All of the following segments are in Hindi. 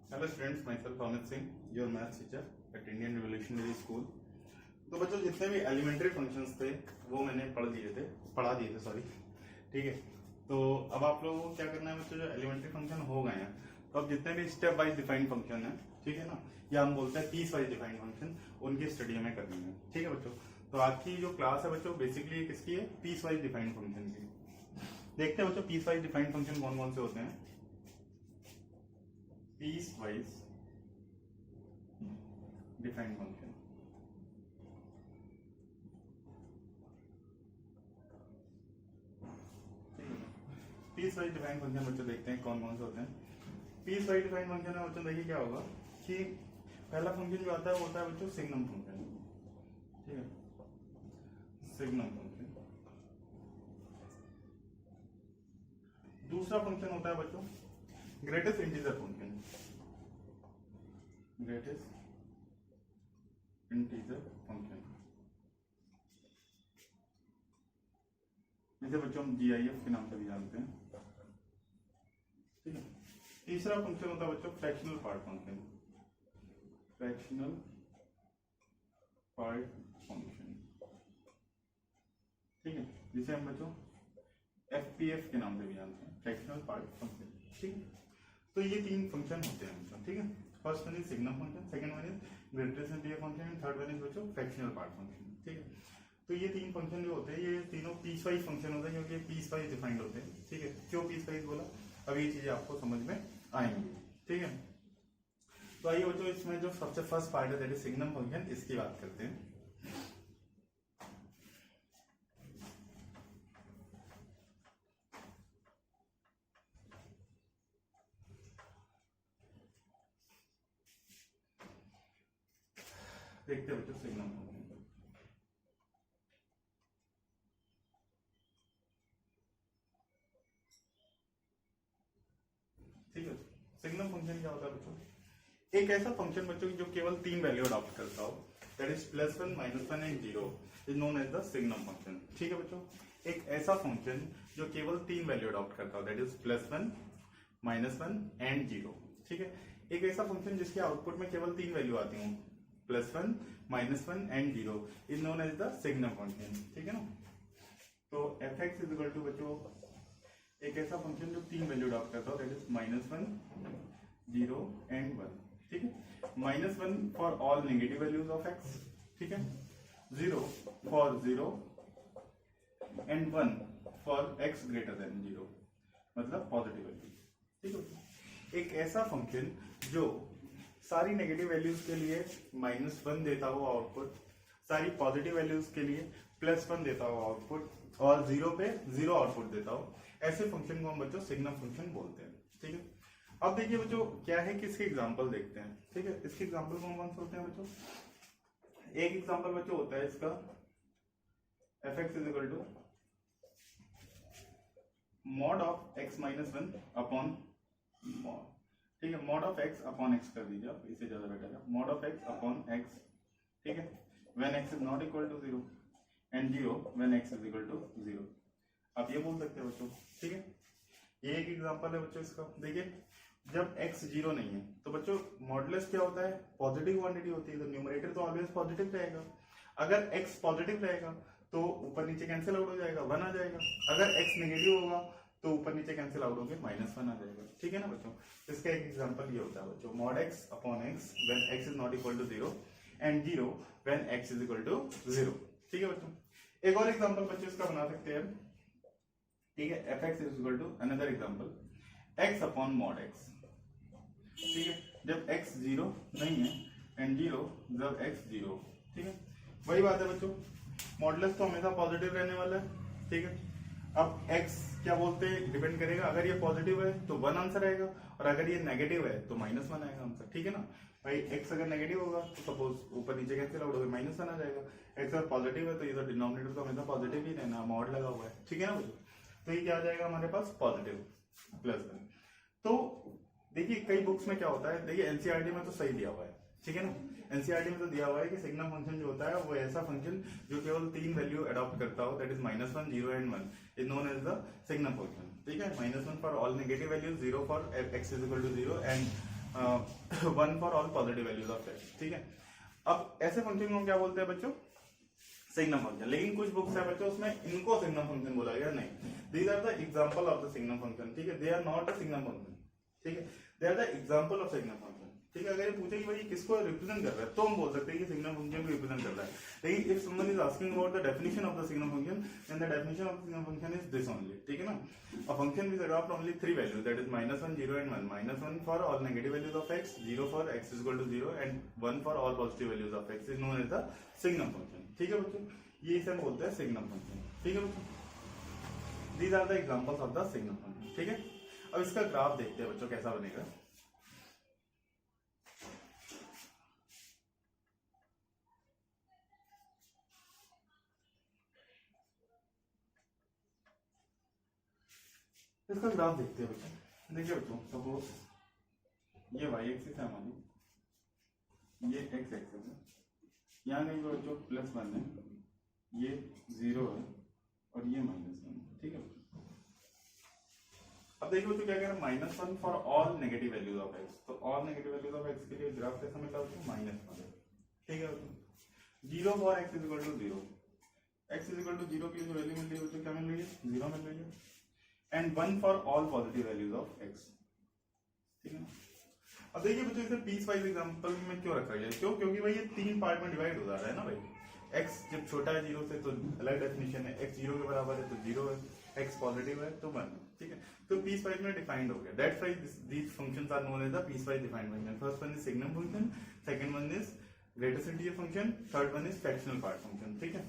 Hello students, my self Amit Singh, your maths teacher at Indian revolutionary school. तो बच्चों, जितने भी एलिमेंट्री फंक्शंस थे वो मैंने पढ़ा दिए थे सॉरी। ठीक है, तो अब आप लोगों को क्या करना है बच्चों, जो एलिमेंट्री फंक्शन हो गए हैं तो अब जितने भी स्टेप वाइज डिफाइंड फंक्शन है, ठीक है ना, या हम बोलते हैं पीस वाइज डिफाइंड फंक्शन, उनकी स्टडी हमें करनी है। ठीक है बच्चों, तो आज की जो क्लास है बच्चों बेसिकली किसकी है, पीस वाइज डिफाइंड फंक्शन की। देखते हैं बच्चों पीस वाइज डिफाइंड फंक्शन कौन कौन से होते हैं। Piecewise defined function, piecewise defined function बच्चों देखते हैं कौन कौन से होते हैं। पीस वाइज डिफाइंड फंक्शन में बच्चों देखिए क्या होगा कि पहला फंक्शन जो आता है वो होता है बच्चों सिग्नम फंक्शन। ठीक है, सिग्नम फंक्शन। दूसरा फंक्शन होता है बच्चों greatest integer function, greatest integer function, जिसे बच्चों हम GIF के नाम से भी जानते हैं। ठीक है, तीसरा फंक्शन होता है बच्चों fractional part function, fractional part function. ठीक है, जिसे हम बच्चों FPF के नाम से भी जानते हैं, फ्रैक्शनल पार्ट फंक्शन। ठीक है, तो ये तीन फंक्शन होते हैं बच्चों। ठीक है, first one is signum function, second one is greatest integer function and third one is बच्चों फ्रैक्शनल पार्ट फंक्शन। ठीक है, तो ये तीन फंक्शन जो होते हैं ये तीनों पीस वाइज फंक्शन होते हैं, क्योंकि पीस वाइज डिफाइंड होते हैं। ठीक है, क्यों पीस वाइज बोला, अब ये चीजें आपको समझ में आएंगी। ठीक है, तो आइए बच्चों इसमें जो सबसे फर्स्ट पार्ट है दैट इज सिग्नम फंक्शन, इसकी बात करते हैं। देखते हैं बच्चों सिग्नम फंक्शन। ठीक है, सिग्नम फंक्शन क्या होता है बच्चों, एक ऐसा फंक्शन बच्चों जो केवल तीन वैल्यू अडॉप्ट करता हो, that is +1, -1 and 0 is known as the signum function. ठीक है बच्चों, एक ऐसा फंक्शन जो केवल तीन वैल्यू अडॉप्ट करता हो, दैट इज +1, -1 एंड 0। ठीक है, एक ऐसा फंक्शन जिसके आउटपुट में केवल तीन वैल्यू आती हूँ, +1, -1 and 0 is known as the signum function. ठीक है ना, तो f(x) इज इक्वल टू बच्चों एक ऐसा फंक्शन जो तीन वैल्यू अडॉप्ट करता हो, दैट इज -1, 0 एंड 1। ठीक है, -1 for all negative values of x, ठीक है, 0 for 0 and 1 for x greater than 0, मतलब पॉजिटिव वैल्यू। ठीक है, एक ऐसा फंक्शन जो सारी नेगेटिव वैल्यूज के लिए -1 देता हो आउटपुट, सारी पॉजिटिव वैल्यूज के लिए +1 देता हो आउटपुट, और 0 पे 0 आउटपुट देता हो, ऐसे फंक्शन को हम बच्चों सिग्नम फंक्शन बोलते हैं। ठीक है, अब देखिए बच्चों क्या है कि इसके एग्जांपल देखते हैं। ठीक है, इसके एग्जांपल कौन कौन से होते हैं बच्चों, एक एग्जांपल बच्चों होता है इसका f(x) is equal to mod of x -1 upon, ठीक है, mod of x upon x कर दीजिए आप, इसे ज्यादा बेटर है, mod of x upon x। ठीक है, when x is not equal to 0 and 0 when x is equal to 0, आप ये बोल सकते हैं बच्चों। ठीक है, ये एक एग्जांपल है बच्चों इसका। देखिए जब x 0 नहीं है तो बच्चों मॉडुलस क्या होता है, पॉजिटिव क्वांटिटी होती है, तो न्यूमरेटर तो ऑलवेज पॉजिटिव रहेगा। अगर x पॉजिटिव रहेगा तो ऊपर नीचे कैंसिल आउट हो जाएगा, 1 आ जाएगा। अगर x नेगेटिव होगा तो ऊपर नीचे कैंसिल आउट होकर -1 आ जाएगा। ठीक है ना बच्चों, इसका एक एग्जांपल ये होता है बच्चों, mod x upon x when x is not equal to 0 and 0 when x is equal to 0। ठीक है बच्चों, एक और एग्जांपल बच्चों इसका बना सकते हैं। ठीक है, f(x) is equal to another example x upon mod x। ठीक है, जब x 0 नहीं है एंड 0 जब x 0। ठीक है, वही बात है बच्चों, मॉडुलस तो हमेशा पॉजिटिव रहने वाला है। ठीक है, अब x क्या बोलते हैं, डिपेंड करेगा, अगर ये पॉजिटिव है तो 1 आंसर आएगा, और अगर ये नेगेटिव है तो -1 आएगा आंसर। ठीक है ना भाई, x अगर नेगेटिव होगा तो सपोज ऊपर नीचे कैंसिल आउट होगा, -1 आ जाएगा। x अगर पॉजिटिव है तो ये तो डिनोमिनेटर तो हमेशा पॉजिटिव ही रहना, मॉड लगा हुआ है। ठीक है ना बच्चों, तो ये क्या आ जाएगा हमारे पास पॉजिटिव +1। तो देखिए कई बुक्स में क्या होता है, देखिए एनसीईआरटी में तो सही दिया हुआ है। ठीक है ना, एनसीईआरटी में तो दिया हुआ है कि सिग्नम फंक्शन जो होता है वो ऐसा फंक्शन जो केवल तीन वैल्यू अडॉप्ट करता हो, that is -1, 0 and 1 is known as the signum function. ठीक है, -1 for all negative values, 0 for x is equal to 0 and 1 for all positive values of x, ठीक है। अब ऐसे फंक्शन को हम क्या बोलते हैं बच्चों, सिग्नम फंक्शन। लेकिन कुछ बुक्स है बच्चों उसमें इनको सिग्नम फंक्शन बोला गया, नहीं, these are the example of the signum function, ठीक है, they are not the signum function, ठीक है, they are the example of signum function, ठीक है। अगर ये पूछे कि भाई किसको रिप्रेजेंट कर रहा है तो हम बोल सकते हैं कि सिग्नम फंक्शन को रिप्रेजेंट कर रहा है। लेकिन if someone is asking about the definition of the signum function, then the definition of the signum function is this only, ठीक है ना। A function which adopt only 3 values, that is -1, 0 and 1, -1 for all negative values of x, 0 for x is equal to 0 and 1 for all positive values of x is known as the signum function, ठीक है बच्चों। ये इसे हम बोलते हैं सिग्नम फंक्शन, ठीक है बच्चों। These are the examples of the signum function, ठीक है। अब इसका ग्राफ देखते हैं बच्चों कैसा बनेगा। इसका ग्राफ देखते हैं बच्चों। देखिए बच्चों, सपोज ये y एक्सिस है हमारी, ये x एक्सिस है, यहाँ कहीं पर बच्चों +1 है, ये 0 है और ये -1 है, ठीक है। अब देखिए बच्चों क्या कह रहा है, -1 for all negative values of x, तो all negative values of x के लिए ग्राफ कैसा मिलता है बच्चों, -1, ठीक है बच्चों। 0 for x is equal to 0, x is equal to 0 की जो वैल्यू मिल रही है बच्चों क्या मिल रही है, 0 मिल रही है, and 1 for all positive values of x, ठीक है। अब देखिए बच्चों इसे पीस वाइज एग्जांपल में क्यों रखा गया, क्यों, क्योंकि भाई ये 3 पार्ट में डिवाइड हो जा रहा है ना भाई। x जब छोटा है 0 से तो अलग डेफिनेशन है, x 0 के बराबर है तो 0 है, x पॉजिटिव है तो 1, ठीक है। तो पीस वाइज में डिफाइंड हो गया, that's why these functions are known as the piecewise defined function. First one is signum function, second one is greatest integer function, third one is fractional part function, ठीक है।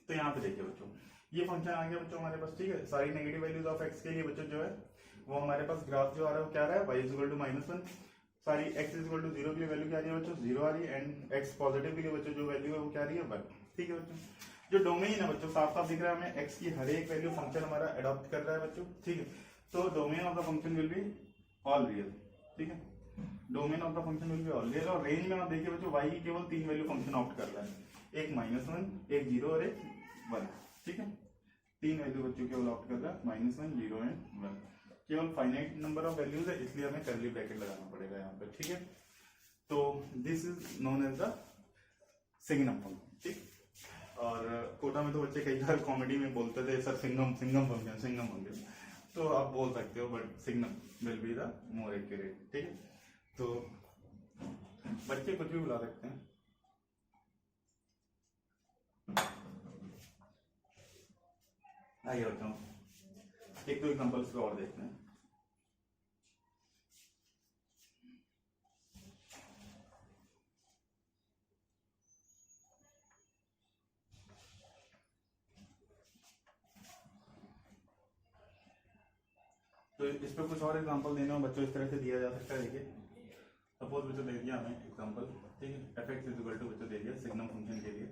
तो यहाँ पे देखिए बच्चों ये फंक्शन आ गया बच्चों हमारे पास, ठीक है। सारी नेगेटिव वैल्यूज ऑफ x के लिए बच्चों जो है वो हमारे पास ग्राफ जो आ रहा है वो क्या आ रहा है, y इज इक्वल टू -1, सारी x इज इक्वल टू 0 की वैल्यू क्या आ रही है बच्चों, 0 आ रही है, एंड x पॉजिटिव के लिए बच्चों जो वैल्यू है वो क्या आ रही है, 1, ठीक है बच्चों। जो डोमेन है बच्चों साफ साफ दिख रहा है हमें, x की हर एक वैल्यू फंक्शन हमारा अडॉप्ट कर रहा है बच्चों, ठीक है। तो domain of the function will be all real, ठीक है, domain of the function will be all real. और रेंज में आप देखिए बच्चों y की केवल 3 वैल्यू फंक्शन ऑप्ट कर रहा है, एक -1, एक 0 और एक 1, ठीक है। 3 वैल्यू बच्चों केवल ऑप्ट कर रहा है, -1, 0 एंड 1, केवल फाइनाइट नंबर ऑफ वैल्यूज है इसलिए हमें कर्ली ब्रैकेट लगाना पड़ेगा यहाँ पे, ठीक है। तो this is known as the signum function, ठीक। और कोटा में तो बच्चे कई बार कॉमेडी में बोलते थे सर सिंगम फंक्शन, तो आप बोल सकते हो, but signum will be the more accurate, ठीक है। तो बच्चे कुछ भी बुला सकते हैं। आइए बच्चों एक दो एग्जांपल्स को और देखते हैं। तो इस पर कुछ और एग्जांपल देना हो बच्चों इस तरह से दिया जा सकता है। देखिए सपोज बच्चों दे दिया हमें एग्जांपल, ठीक है, f(x) इज इक्वल टू बच्चों दे दिया सिग्नम फंक्शन के लिए।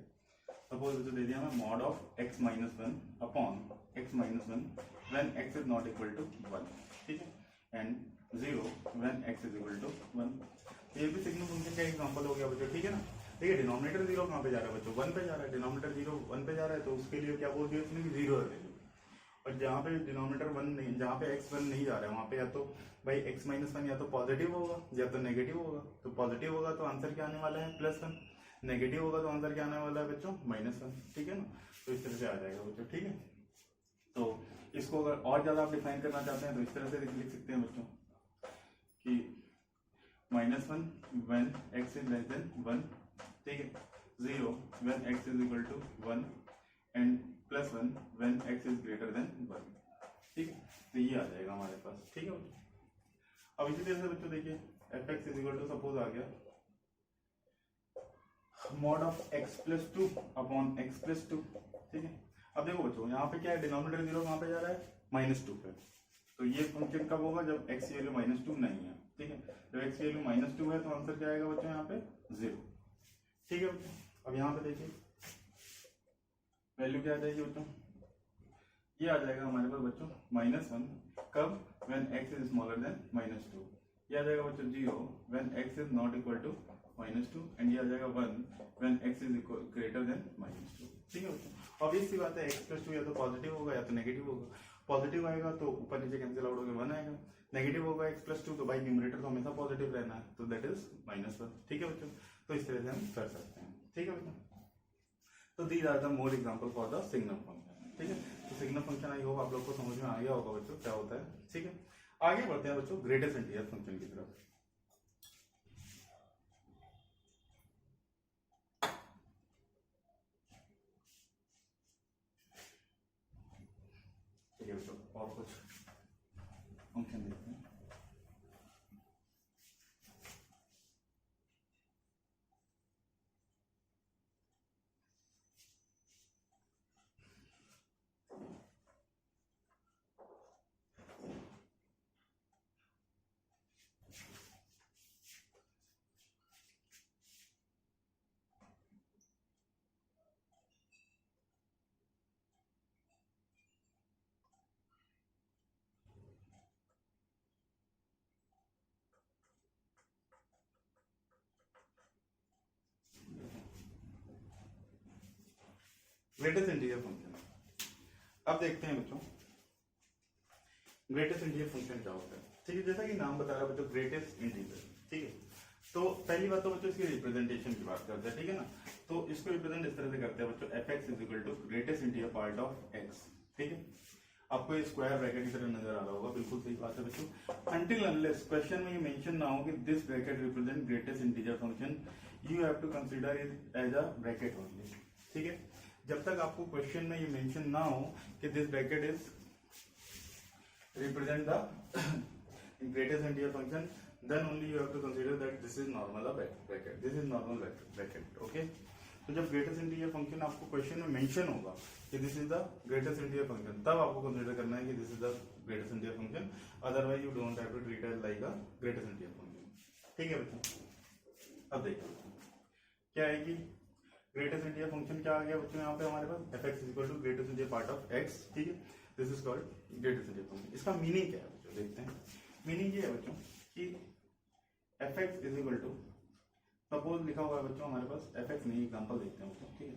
सपोज बच्चों दे दिया हमें mod of x -1 upon x -1 when x is not equal to 1, ठीक है, and 0 when x is equal to 1। ये भी सिग्नम फंक्शन का एग्जांपल हो गया बच्चों, ठीक है ना। देखिए डिनोमिनेटर 0 कहाँ पे जा रहा है बच्चों, 1 पे जा रहा है, डिनोमिनेटर 0 1 पे जा रहा है, तो उसके लिए क्या बोल दिया उसने कि 0 है। और जहाँ पे डिनोमिनेटर 1 नहीं, जहाँ पे x 1 नहीं जा रहा है वहाँ पे या तो भाई x -1 या तो पॉजिटिव होगा या तो नेगेटिव होगा। तो पॉजिटिव होगा तो आंसर क्या आने वाला है +1, नेगेटिव होगा तो आंसर क्या आने वाला है बच्चों -1, ठीक है ना। तो इस तरह से आ जाएगा बच्चों, ठीक है। तो इसको अगर और ज्यादा आप डिफाइन करना चाहते हैं तो इस तरह से लिख सकते हैं बच्चों कि -1 when x is less than 1, ठीक है, 0 when x is equal to 1 and +1 when x is greater than 1, ठीक है। तो ये आ जाएगा हमारे पास, ठीक है बच्चों। अब इसी तरह से बच्चों देखिए f(x) is equal to suppose आ गया mod of x + 2 upon x + 2, ठीक है। अब देखो बच्चों यहाँ पे क्या है, डिनोमिनेटर 0 कहाँ पे जा रहा है -2 पे, तो ये फंक्शन कब होगा जब x की वैल्यू -2 नहीं है, ठीक है। जब x की वैल्यू -2 है तो आंसर क्या आएगा बच्चों यहाँ पे 0, ठीक है बच्चों। अब यहाँ पे देखिए वैल्यू क्या आ जाएगी बच्चों, ये आ जाएगा हमारे पास बच्चों -1 कब when x is smaller than -2, ये आ जाएगा बच्चों 0 when x is not equal to -2 and ये आ जाएगा 1 when x is greater than -2, ठीक है बच्चों। ऑब्वियस सी बात है x + 2 या तो पॉजिटिव होगा या तो नेगेटिव होगा। पॉजिटिव आएगा तो ऊपर नीचे कैंसिल आउट होकर 1 आएगा, नेगेटिव होगा x प्लस टू, तो भाई न्यूमरेटर तो हमेशा पॉजिटिव रहना है, तो दैट इज -1। ठीक है बच्चों, तो इस तरह से हम कर सकते हैं। ठीक है बच्चों, तो these are the more example for the signum function. ठीक है, तो सिग्नम फंक्शन आई होप आप लोग को समझ में आ गया होगा बच्चों क्या होता है। ठीक है, आगे बढ़ते हैं बच्चों ग्रेटेस्ट इंटीजर फंक्शन की तरफ। ठीक है बच्चों, और कुछ फंक्शन देखते हैं। ग्रेटेस्ट इंटीजर फंक्शन, अब देखते हैं बच्चों ग्रेटेस्ट इंटीजर फंक्शन क्या होता है। ठीक है, जैसा कि नाम बता रहा है बच्चों ग्रेटेस्ट इंटीजर। ठीक है, तो पहली बात तो बच्चों इसकी रिप्रेजेंटेशन की बात करते हैं। ठीक है ना, तो इसको रिप्रेजेंट इस तरह से करते हैं बच्चों, fx is equal to greatest integer part of x। ठीक है, आपको ये स्क्वायर ब्रैकेट की तरह नजर आ रहा होगा, बिल्कुल सही बात है बच्चों। अनटिल अनलेस क्वेश्चन में ये मेंशन ना हो कि this bracket represent greatest integer function, you have to consider it as a bracket only. ठीक है, जब तक आपको क्वेश्चन में ये मेंशन ना हो कि this bracket is represent the greatest integer function, then only you have to consider that this is normal a bracket, this is normal bracket। okay, तो जब ग्रेटेस्ट इंटीजर फंक्शन आपको क्वेश्चन में मेंशन होगा कि this is the greatest integer function, तब आपको कंसीडर करना है कि this is the greatest integer function, otherwise you don't have to treat it like a greatest integer function. ठीक है बच्चों, अब देखिए क्या है कि ग्रेटेस्ट इंटीजर फंक्शन क्या आ गया बच्चों, यहाँ पे हमारे पास fx is equal to greatest integer part of x। ठीक है, this is called greatest integer function. इसका मीनिंग क्या है बच्चों, देखते हैं। मीनिंग ये है बच्चों कि fx is equal to, suppose लिखा हुआ है बच्चों हमारे पास fx नहीं, एग्जांपल देखते हैं बच्चों। ठीक है,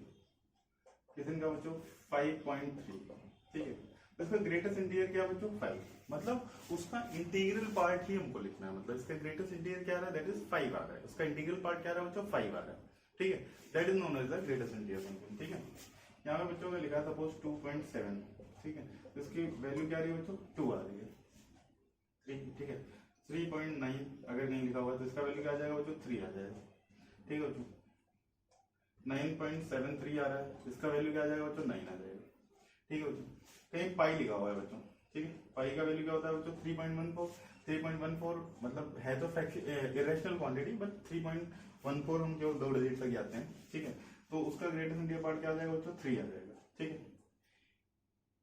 कितने का बच्चों 5.3। ठीक है, तो इसका ग्रेटेस्ट इंटीजर क्या है बच्चों 5, मतलब उसका इंटीग्रल पार्ट ही हमको लिखना है। मतलब इसका ग्रेटेस्ट इंटीजर क्या आ रहा है, दैट इज 5 आ रहा है, उसका इंटीग्रल पार्ट क्या आ रहा है बच्चों 5 आ रहा है। ठीक है, that is known as the greatest integer function. ठीक है, यहाँ पे बच्चों का लिखा है सपोज 2.7। ठीक है, तो इसकी वैल्यू क्या आ रही है बच्चों 2 आ रही है। ठीक है, 3.9 अगर नहीं लिखा हुआ तो इसका वैल्यू क्या आ जाएगा बच्चों 3 आ जाएगा। ठीक है बच्चों, 9.73 आ रहा है, इसका वैल्यू क्या आ जाएगा बच्चों 9 आ जाएगा। ठीक है बच्चों, कहीं पाई लिखा हुआ है बच्चों। ठीक है, पाई का वैल्यू क्या होता है बच्चों 3.14 मतलब है तो इरेशनल क्वांटिटी, बट 3.14 हम जो 2 डिजिट तक जाते हैं। ठीक है, तो उसका ग्रेटेस्ट इंटीजर पार्ट क्या आ जाएगा बच्चों 3 आ जाएगा। ठीक है,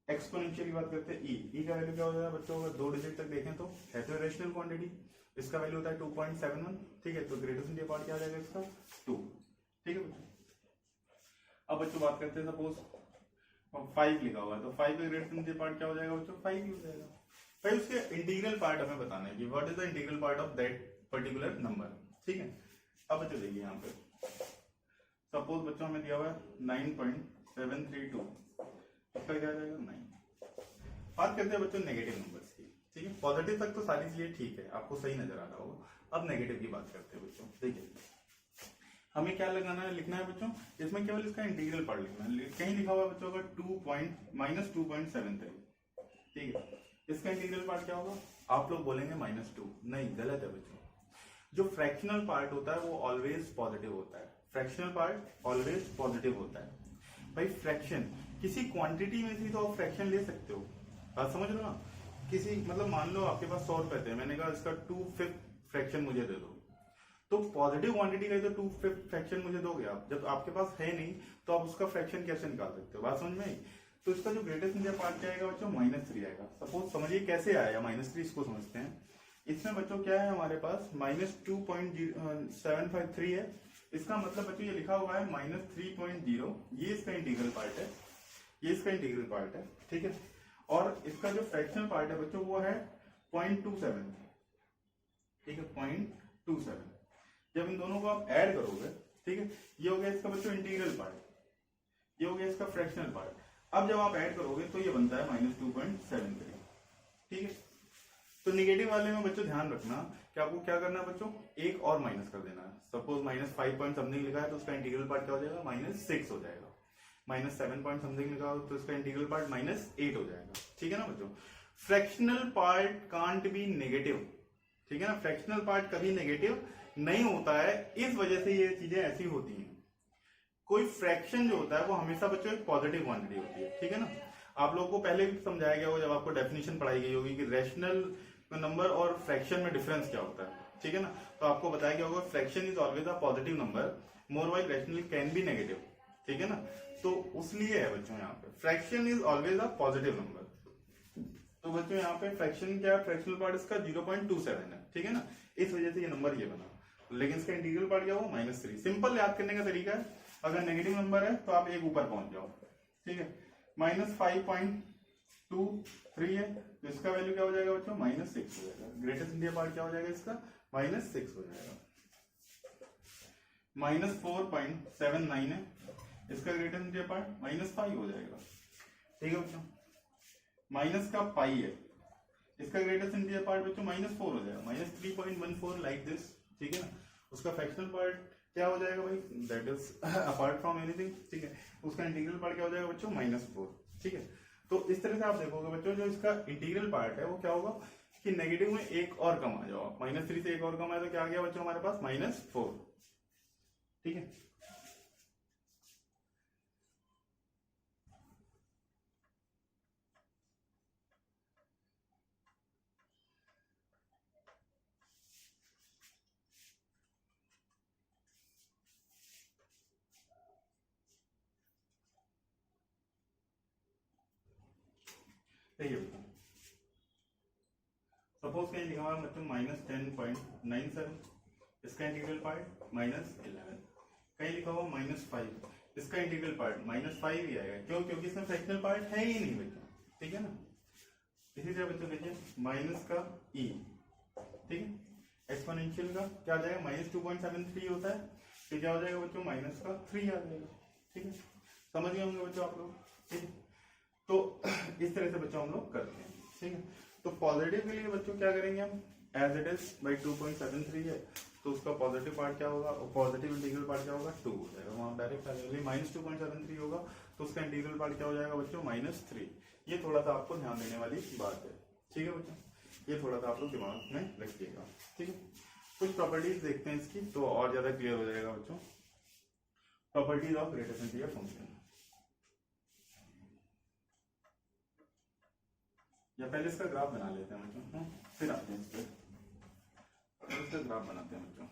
एक्सपोनेंशियल की बात करते हैं ई का वैल्यू क्या हो जाएगा बच्चों, अगर 2 डिजिट तक देखें तो है तो रेशनल क्वांटिटी, इसका वैल्यू होता है 2.71। ठीक है, तो ग्रेटेस्ट इंटीजर पार्ट क्या आ जाएगा इसका 2। ठीक है बच्चों, अब बच्चों बात करते हैं सपोज 5 लिखा हुआ है, तो 5 का ग्रेटेस्ट इंटीजर पार्ट क्या हो जाएगा बच्चों 5 ही हो जाएगा। भाई उसके इंटीग्रल पार्ट हमें बताना है कि what is the integral part of that particular number. ठीक है, अब बच्चों देखिए यहाँ पे सपोज बच्चों हमें दिया हुआ है 9.732, इसका क्या जाएगा 9। बात करते हैं बच्चों नेगेटिव नंबर्स की। ठीक है, पॉजिटिव तक तो सारी चीजें ठीक है, आपको सही नजर आ रहा होगा। अब नेगेटिव की बात करते हैं बच्चों। देखिए हमें क्या लगाना है, लिखना है बच्चों, इसमें केवल इसका इंटीग्रल पार्ट लिखना है। कहीं लिखा हुआ है बच्चों का -2.73। ठीक है, इसका इंटीग्रल पार्ट क्या होगा, आप लोग बोलेंगे -2, नहीं गलत है बच्चों। जो फ्रैक्शनल पार्ट होता है वो ऑलवेज पॉजिटिव होता है, फ्रैक्शनल पार्ट ऑलवेज पॉजिटिव होता है। भाई फ्रैक्शन किसी क्वांटिटी में से तो आप फ्रैक्शन ले सकते हो, बात समझ रहे हो ना। किसी मतलब मान लो आपके पास 100 रुपए थे, मैंने कहा इसका 2/5 फ्रैक्शन मुझे दे दो, तो पॉजिटिव क्वांटिटी का तो 2/5 फ्रैक्शन मुझे दोगे आप, जब आपके पास है नहीं तो आप उसका फ्रैक्शन कैसे निकाल सकते हो, बात समझ में आई। तो इसका जो ग्रेटेस्ट इंटीजर पार्ट क्या आएगा बच्चों -3 आएगा। सपोज समझिए कैसे आया -3, इसको समझते हैं। इसमें बच्चों क्या है हमारे पास -2.753 है, इसका मतलब बच्चों ये लिखा हुआ है -3.0, ये इसका इंटीग्रल पार्ट है, ये इसका इंटीग्रल पार्ट है। ठीक है, और इसका जो फ्रैक्शनल पार्ट है बच्चों वो है 0.27। ठीक है, 0.27। जब इन दोनों को आप ऐड करोगे, ठीक है, ये हो गया इसका बच्चों इंटीग्रल पार्ट, ये हो गया इसका फ्रैक्शनल पार्ट। अब जब आप ऐड करोगे तो ये बनता है -2.73। ठीक है, तो निगेटिव वाले में बच्चों ध्यान रखना कि आपको क्या करना है बच्चों, एक और माइनस कर देना है। सपोज -5 पॉइंट समथिंग लिखा है तो उसका इंटीग्रल पार्ट क्या हो जाएगा, -6 हो जाएगा। -7 पॉइंट समथिंग लिखा हो तो इसका इंटीग्रल पार्ट -8 हो जाएगा। ठीक है ना बच्चों। Fractional part can't be negative, ठीक है ना, फ्रैक्शनल पार्ट कभी नेगेटिव नहीं होता है, इस वजह से ये चीजें ऐसी होती हैं। कोई फ्रैक्शन जो होता है वो हमेशा बच्चों एक पॉजिटिव क्वांटिटी होती है। ठीक है ना, आप लोगों को पहले भी समझाया गया होगा जब आपको डेफिनेशन पढ़ाई गई होगी कि रैशनल नंबर और फ्रैक्शन में डिफरेंस क्या होता है। ठीक है ना, तो आपको बताया गया होगा fraction is always a positive number, more while rational can be negative. ठीक है ना, तो उसलिए है बच्चों यहाँ पे fraction is always a positive number. तो बच्चों यहाँ पे फ्रैक्शन क्या है, फ्रैक्शनल पार्ट इसका 0.27 है। ठीक है ना, इस वजह से ये नंबर ये बना, लेकिन इसका इंटीग्रल पार्ट क्या हुआ, -3। सिंपल याद करने का तरीका है, अगर नेगेटिव नंबर है तो आप एक ऊपर पहुंच जाओ। ठीक है, -5.23 है तो इसका वैल्यू क्या हो जाएगा बच्चों, -6 हो जाएगा। ग्रेटेस्ट इंडिया पार्ट क्या हो जाएगा इसका, -6 हो जाएगा। -4.79 है, इसका ग्रेटेस्ट इंडिया पार्ट -5 हो जाएगा। ठीक है बच्चों, माइनस का पाई है, इसका ग्रेटेस्ट इंटीजर पार्ट बच्चों -4 हो जाएगा, -3.14 लाइक दिस। ठीक है ना, उसका फ्रैक्शनल पार्ट क्या हो जाएगा भाई, that is apart from anything. ठीक है, उसका इंटीग्रल पार्ट क्या हो जाएगा बच्चों, -4। ठीक है, तो इस तरह से आप देखोगे बच्चों जो इसका इंटीग्रल पार्ट है वो क्या होगा कि नेगेटिव में एक और कम आ जाओ, -3 से एक और कम आया तो क्या आ गया बच्चों हमारे पास, -4। ठीक है, देखिए सपोज कहीं लिखा हुआ बच्चों -10.97, इसका इंटीग्रल पार्ट -11। कहीं लिखा हुआ -5, इसका इंटीग्रल पार्ट -5 ही आएगा। क्यों, क्योंकि इसमें फ्रैक्शनल पार्ट है ही नहीं बच्चों। ठीक है ना, इसी तरह बच्चों देखिए माइनस का e, ठीक है, एक्सपोनेंशियल का क्या आ जाएगा, -2.73 होता है, तो क्या हो जाएगा बच्चों, -3 आ जाएगा। ठीक है, समझ गए होंगे बच्चों आप लोग। ठीक है, तो इस तरह से बच्चों हम लोग करते हैं। ठीक है, तो पॉजिटिव के लिए बच्चों क्या करेंगे हम, एज इट इज बाई 2.73 है तो उसका पॉजिटिव पार्ट क्या होगा, पॉजिटिव इंटीग्रल पार्ट क्या होगा, 2 हो जाएगा। वहां डायरेक्ट आ जाएगा, -2.73 होगा तो उसका इंटीग्रल पार्ट क्या हो जाएगा बच्चों, -3। ये थोड़ा सा आपको ध्यान देने वाली बात है। ठीक है बच्चों, ये थोड़ा सा आप लोग दिमाग में रखिएगा। ठीक है, कुछ प्रॉपर्टीज देखते हैं इसकी तो और ज्यादा क्लियर हो जाएगा बच्चों। Properties of greatest integer function, या पहले इसका ग्राफ बना लेते हैं बच्चों, फिर आते हैं इस पर, इसका ग्राफ बनाते हैं बच्चों।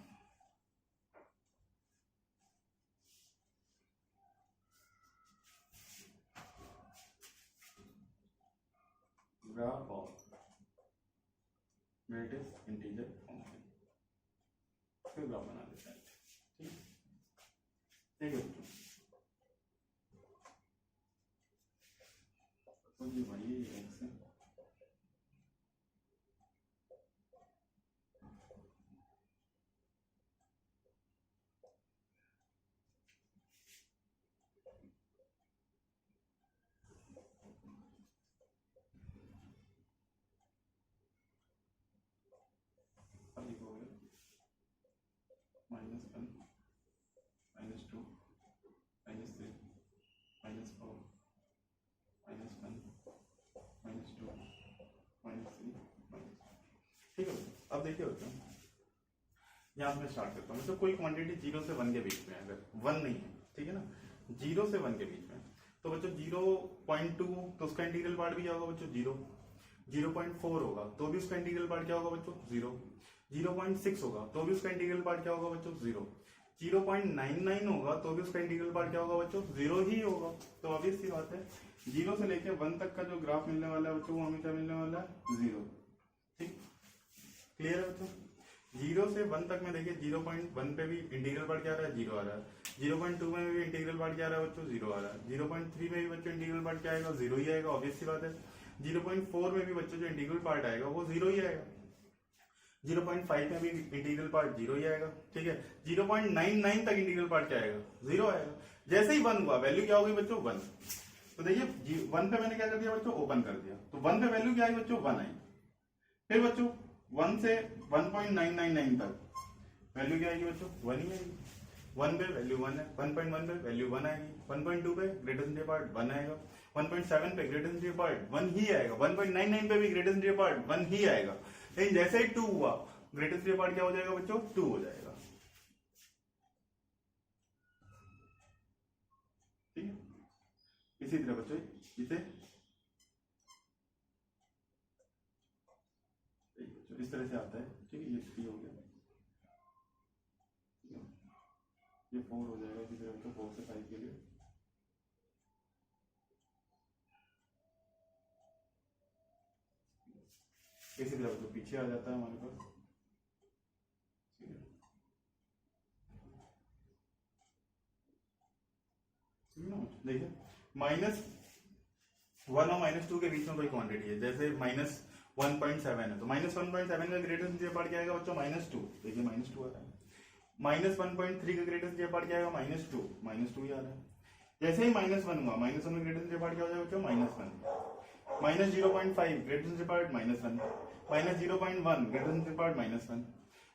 Graph of greatest integer function, फिर ग्राफ बना लेते हैं। ठीक है बच्चों, तो ये वही एक्स है, -1 -2 -3 -4 -1 -2 -3 ठीक है। अब देखिए बच्चों, यहाँ से मैं स्टार्ट करता हूँ। मतलब कोई क्वांटिटी 0 से 1 के बीच में, अगर 1 नहीं है, ठीक है ना, 0 से 1 के बीच में, तो बच्चों 0.2 तो उसका इंटीग्रल पार्ट भी क्या होगा बच्चों, 0। 0.4 होगा तो भी उसका इंटीग्रल पार्ट क्या होगा बच्चों, 0। 0.6 होगा तो भी उसका इंटीग्रल पार्ट क्या होगा बच्चों, 0। 0.99 होगा तो भी उसका इंटीग्रल पार्ट क्या होगा बच्चों, 0 ही होगा। तो ऑब्वियस सी बात है 0 से लेके 1 तक का जो ग्राफ मिलने वाला है बच्चों वो हमें क्या मिलने वाला है, 0। ठीक, क्लियर है बच्चों। 0 से 1 तक में देखिए 0.1 पे भी इंटीग्रल पार्ट क्या आ रहा है, 0 आ रहा है। 0.2 में भी इंटीग्रल पार्ट क्या आ रहा है बच्चों, 0 आ रहा है। 0.3 में भी बच्चों इंटीग्रल पार्ट क्या आएगा, 0 ही आएगा, ऑब्वियस सी बात है। 0.4 में भी बच्चों जो इंटीग्रल पार्ट आएगा वो 0 ही आएगा। 0.5 में भी इंटीग्रल पार्ट 0 ही आएगा। ठीक है, 0.99 तक इंटीग्रल पार्ट क्या आएगा, 0 आएगा। जैसे ही 1 हुआ वैल्यू क्या होगी बच्चों, 1। तो देखिए 1 पे मैंने क्या कर दिया बच्चों, ओपन कर दिया, तो 1 पे वैल्यू क्या आई बच्चों, 1 आई। फिर बच्चों 1 से 1.999 तक वैल्यू क्या आएगी बच्चों? 1 ही आएगी। 1 पे वैल्यू 1 है, 1.1 पे वैल्यू 1 आएगी, 1.2 पे ग्रेटर देन पार्ट 1 आएगा, 1.7 पे ग्रेटर देन पार्ट 1 ही आएगा, 1.99 पे भी ग्रेटर देन पार्ट 1 ही आएगा। लेकिन जैसे ही 2 हुआ ग्रेटर देन पार्ट क्या हो जाएगा बच्चों? 2 हो जाएगा। ठीक है, इसी तरह बच्चों इसे इस तरह से आता है। ठीक है, ये 3 हो गया, ये 4 हो जाएगा। इसी तरह बच्चों 4 से 5 के लिए इसी तरह बच्चों पीछे आ जाता है हमारे पास। देखिए -1 और -2 के बीच में कोई क्वांटिटी है, जैसे -1.7 है तो -1.7 का ग्रेटेस्ट पार्ट क्या आएगा बच्चों? -2। देखिए -2 आ रहा है। -1.3 का ग्रेटेस्ट पार्ट क्या आएगा? -2, -2 ही आ रहा है। जैसे ही -1 हुआ, -1 में ग्रेटेस्ट पार्ट क्या हो जाएगा बच्चों? -1। -0.5 ग्रेटेस्ट पार्ट -1, -0.1 ग्रेटेस्ट पार्ट -1।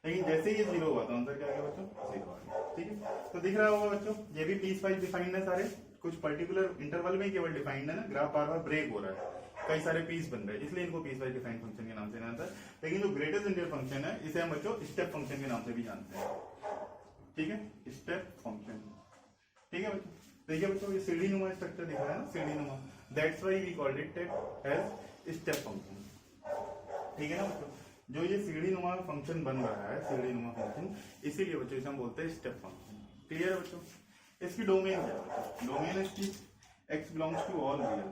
लेकिन जैसे ही ये 0 हुआ तो आंसर क्या आ गया बच्चों? 0 आ गया। ठीक है, तो दिख रहा होगा बच्चों ये भी पीस वाइज डिफाइंड है सारे, कुछ पर्टिकुलर इंटरवल में केवल डिफाइंड है ना, ग्राफ बार बार ब्रेक हो रहा है, कई सारे पीस बन रहे हैं, इसलिए इनको पीस वाइज डिफाइंड फंक्शन के नाम से जानता है। लेकिन जो ग्रेटेस्ट इंटीजर फंक्शन है इसे हम बच्चों स्टेप फंक्शन के नाम से भी जानते हैं। ठीक है, स्टेप फंक्शन। ठीक है बच्चों, देखिए बच्चों ये सीढ़ी नुमा स्ट्रक्चर दिख रहा है ना, सीढ़ी नुमा, that's why we called it as step function. ठीक है ना बच्चों, जो ये सीढ़ी नुमा फंक्शन बन रहा है, सीढ़ी नुमा फंक्शन, इसीलिए बच्चों इसे हम बोलते हैं स्टेप फंक्शन। क्लियर है बच्चों? इसकी डोमेन क्या है? डोमेन इसकी x belongs to all real.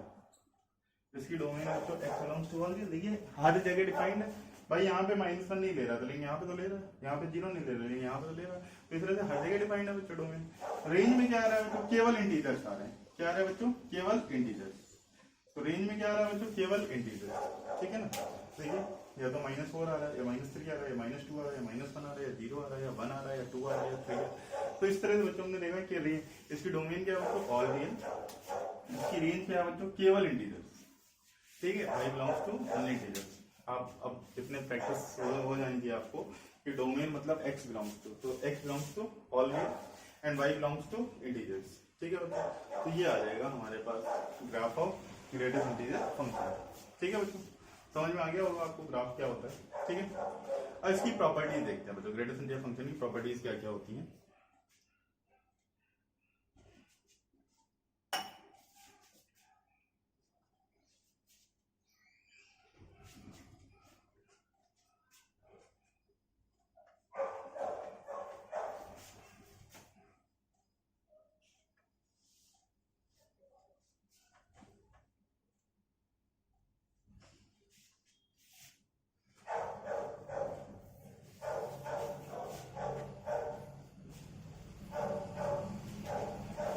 इसकी डोमेन है बच्चों x belongs to all real. देखिए हर जगह डिफाइंड है भाई, यहाँ पे -1 नहीं ले रहा था लेकिन यहाँ पे तो ले रहा है, यहाँ पे 0 नहीं ले रहा लेकिन यहाँ पे तो ले रहा है, तो इस तरह से हर जगह डिफाइंड है बच्चों डोमेन। रेंज में क्या आ रहा है बच्चों? केवल इंटीजर्स आ रहे हैं। क्या आ रहा है बच्चों? केवल इंटीजर्स। तो रेंज में क्या आ रहा है बच्चों? केवल इंटीजर्स। ठीक है ना, देखिए या तो -4 आ रहा है, या -3 आ रहा है, या -2 आ रहा है, या -1 आ रहा है, या 0 आ रहा है, या 1 आ रहा है, या 2 आ रहा है, या 3 है। तो इस तरह से बच्चों ने देखा कि इसकी डोमेन क्या है बच्चों? All real. इसकी रेंज क्या है बच्चों? केवल इंटीजर्स। ठीक है, y belongs to all integers. आप अब इतने प्रैक्टिस हो जाएंगी आपको कि डोमेन मतलब x बिलोंग्स टू, तो x belongs to all real and y belongs to integers. ठीक है बच्चों, तो ये आ जाएगा हमारे पास graph of greatest integer function. ठीक है बच्चों, समझ में आ गया होगा आपको ग्राफ क्या होता है। ठीक है, अब इसकी प्रॉपर्टीज देखते हैं बच्चों, ग्रेटेस्ट इंटीजर फंक्शन की प्रॉपर्टीज क्या क्या होती हैं।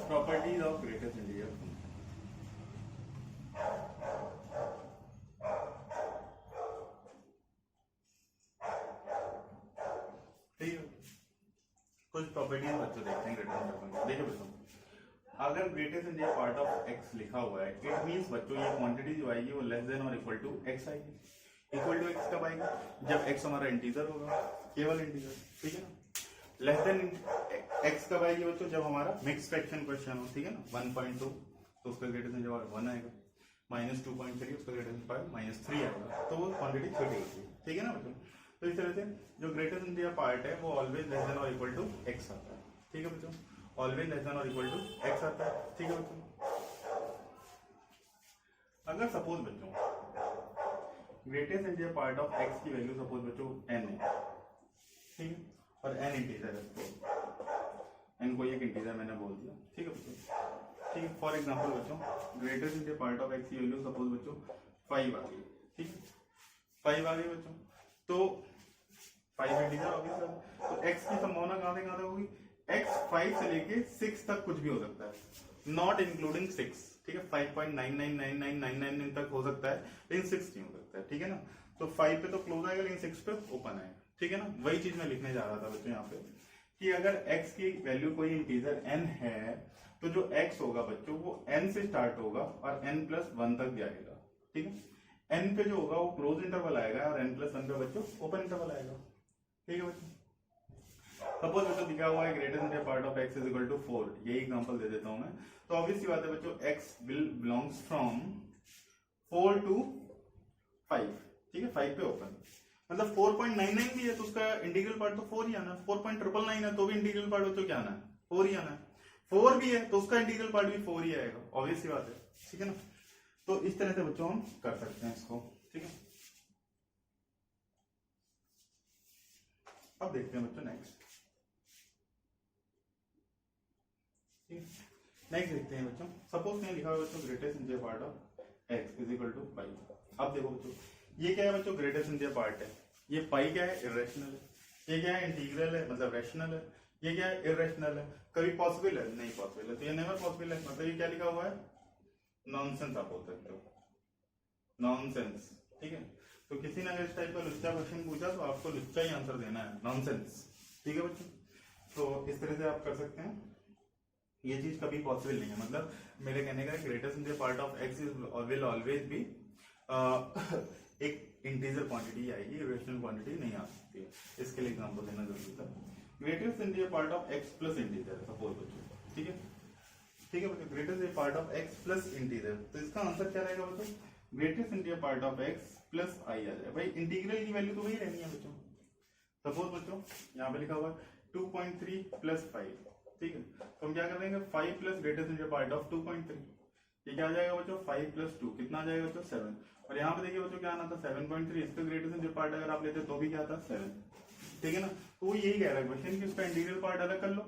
Properties of greatest integer function. ठीक है, कुछ प्रॉपर्टीज बच्चों देखते हैं ग्रेटेस्ट इंटीजर फंक्शन। देखिए बच्चों, अगर greatest integer part of x लिखा हुआ है, इट मींस बच्चों ये क्वांटिटी जो आएगी वो लेस देन और इक्वल टू x आएगी। इक्वल टू x कब आएगी? जब x हमारा इंटीजर होगा, केवल इंटीजर। ठीक है ना, लेस देन x कब आएगी बच्चों? जब हमारा मिक्स फ्रैक्शन क्वेश्चन हो। ठीक है ना, 1.2 तो उसका ग्रेटेस्ट इंटीजर 1 आएगा, -2.3 उसका ग्रेटेस्ट -3 आएगा, तो वो क्वांटिटी छोटी होती है। ठीक है ना बच्चों, तो इस तरह से जो ग्रेटेस्ट इंटीजर पार्ट है वो ऑलवेज लेस देन और इक्वल टू x आता है। ठीक है बच्चों, ऑलवेज लेस देन और इक्वल टू x आता है। ठीक है बच्चों, अगर सपोज बच्चों greatest integer part of x की वैल्यू सपोज बच्चों n है, ठीक है, और n इंटीजर है, n को एक इंटीजर मैंने बोल दिया। ठीक है बच्चों, ठीक है, फॉर एग्जांपल बच्चों greatest integer part of x की वैल्यू सपोज बच्चों 5 आ गई। ठीक है, 5 आ गई बच्चों, तो 5 इंटीजर ऑब्वियसली, तो x की संभावना कहां से कहां तक होगी? x 5 से लेके 6 तक कुछ भी हो सकता है, नॉट इंक्लूडिंग 6। ठीक है, 5.999999 तक हो सकता है लेकिन 6 नहीं हो सकता है। ठीक है ना, तो 5 पे तो क्लोज आएगा लेकिन 6 पे ओपन आएगा। ठीक है ना, वही चीज मैं लिखने जा रहा था बच्चों यहाँ पे कि अगर x की वैल्यू कोई इंटीजर n है तो जो x होगा बच्चों वो n से स्टार्ट होगा और n+1 तक जाएगा। ठीक है, n पे जो होगा वो क्लोज इंटरवल आएगा और n प्लस 1 पे बच्चों ओपन इंटरवल आएगा। ठीक है बच्चों, सपोज बच्चों दिखा हुआ है greater than part of x is equal to 4, यही एग्जांपल दे देता हूं मैं। तो ऑब्वियस सी बात है बच्चों x will belongs from 4 to 5, ठीक है, 5 पे ओपन, मतलब 4.99 भी है तो उसका इंटीग्रल पार्ट तो 4 ही आना है, 4.999 है तो भी इंटीग्रल पार्ट बच्चों क्या आना है, 4 ही आना है, 4 भी है तो उसका इंटीग्रल पार्ट भी 4 ही आएगा, ऑब्वियस सी बात है, ठीक है ना। तो इस तरह से बच्चों हम कर सकते हैं इसको, ठीक है। अब देखते हैं बच्चों नेक्स्ट, नेक्स्ट देखते हैं बच्चों। सपोज कहीं लिखा हुआ बच्चों greatest integer part of x is equal to pi. अब देखो बच्चों ये क्या है बच्चों, ग्रेटेस्ट इंटीजर पार्ट है, ये पाई क्या है, इरेशनल है, ये क्या है, इंटीग्रल है मतलब रैशनल है, ये क्या है, इरेशनल है, कभी पॉसिबल है, नहीं पॉसिबल है, तो ये नेवर पॉसिबल है, मतलब ये क्या लिखा हुआ है, नॉनसेंस आप बोल सकते हो, नॉनसेंस, ठीक है। तो किसी ने अगर इस टाइप का लुच्चा क्वेश्चन पूछा तो आपको लुच्चा ही आंसर देना है, नॉनसेंस, ठीक है बच्चों। तो इस तरह से आप कर सकते हैं, ये चीज कभी पॉसिबल नहीं है, मतलब मेरे कहने का greatest integer part of x will always B एक इंटीजर क्वांटिटी आएगी, रेशनल क्वांटिटी नहीं आ सकती है, इसके लिए एग्जांपल देना जरूरी था। Greatest integer part of x plus integer, suppose बच्चों, ठीक है, ठीक है बच्चों, greatest integer part of x plus integer, तो इसका आंसर क्या रहेगा बच्चों, greatest integer part of x plus i आ जाएगा। भाई इंटीग्रल की वैल्यू तो वही रहनी है बच्चों। सपोज बच्चों यहाँ पे लिखा हुआ 2.3 प्लस 5, ठीक है, तो हम क्या कर देंगे 5 plus greatest integer part of 2.3, ये क्या आ जाएगा बच्चों 5 प्लस 2 कितना आ जाएगा बच्चों 7, और यहाँ पे देखिए बच्चों क्या आना था 7.3, इसका ग्रेटेस्ट इंटीजर पार्ट अगर आप लेते तो भी क्या था 7, ठीक है ना। तो वो यही कह रहा है क्वेश्चन कि उसका इंटीग्रल पार्ट अलग कर लो,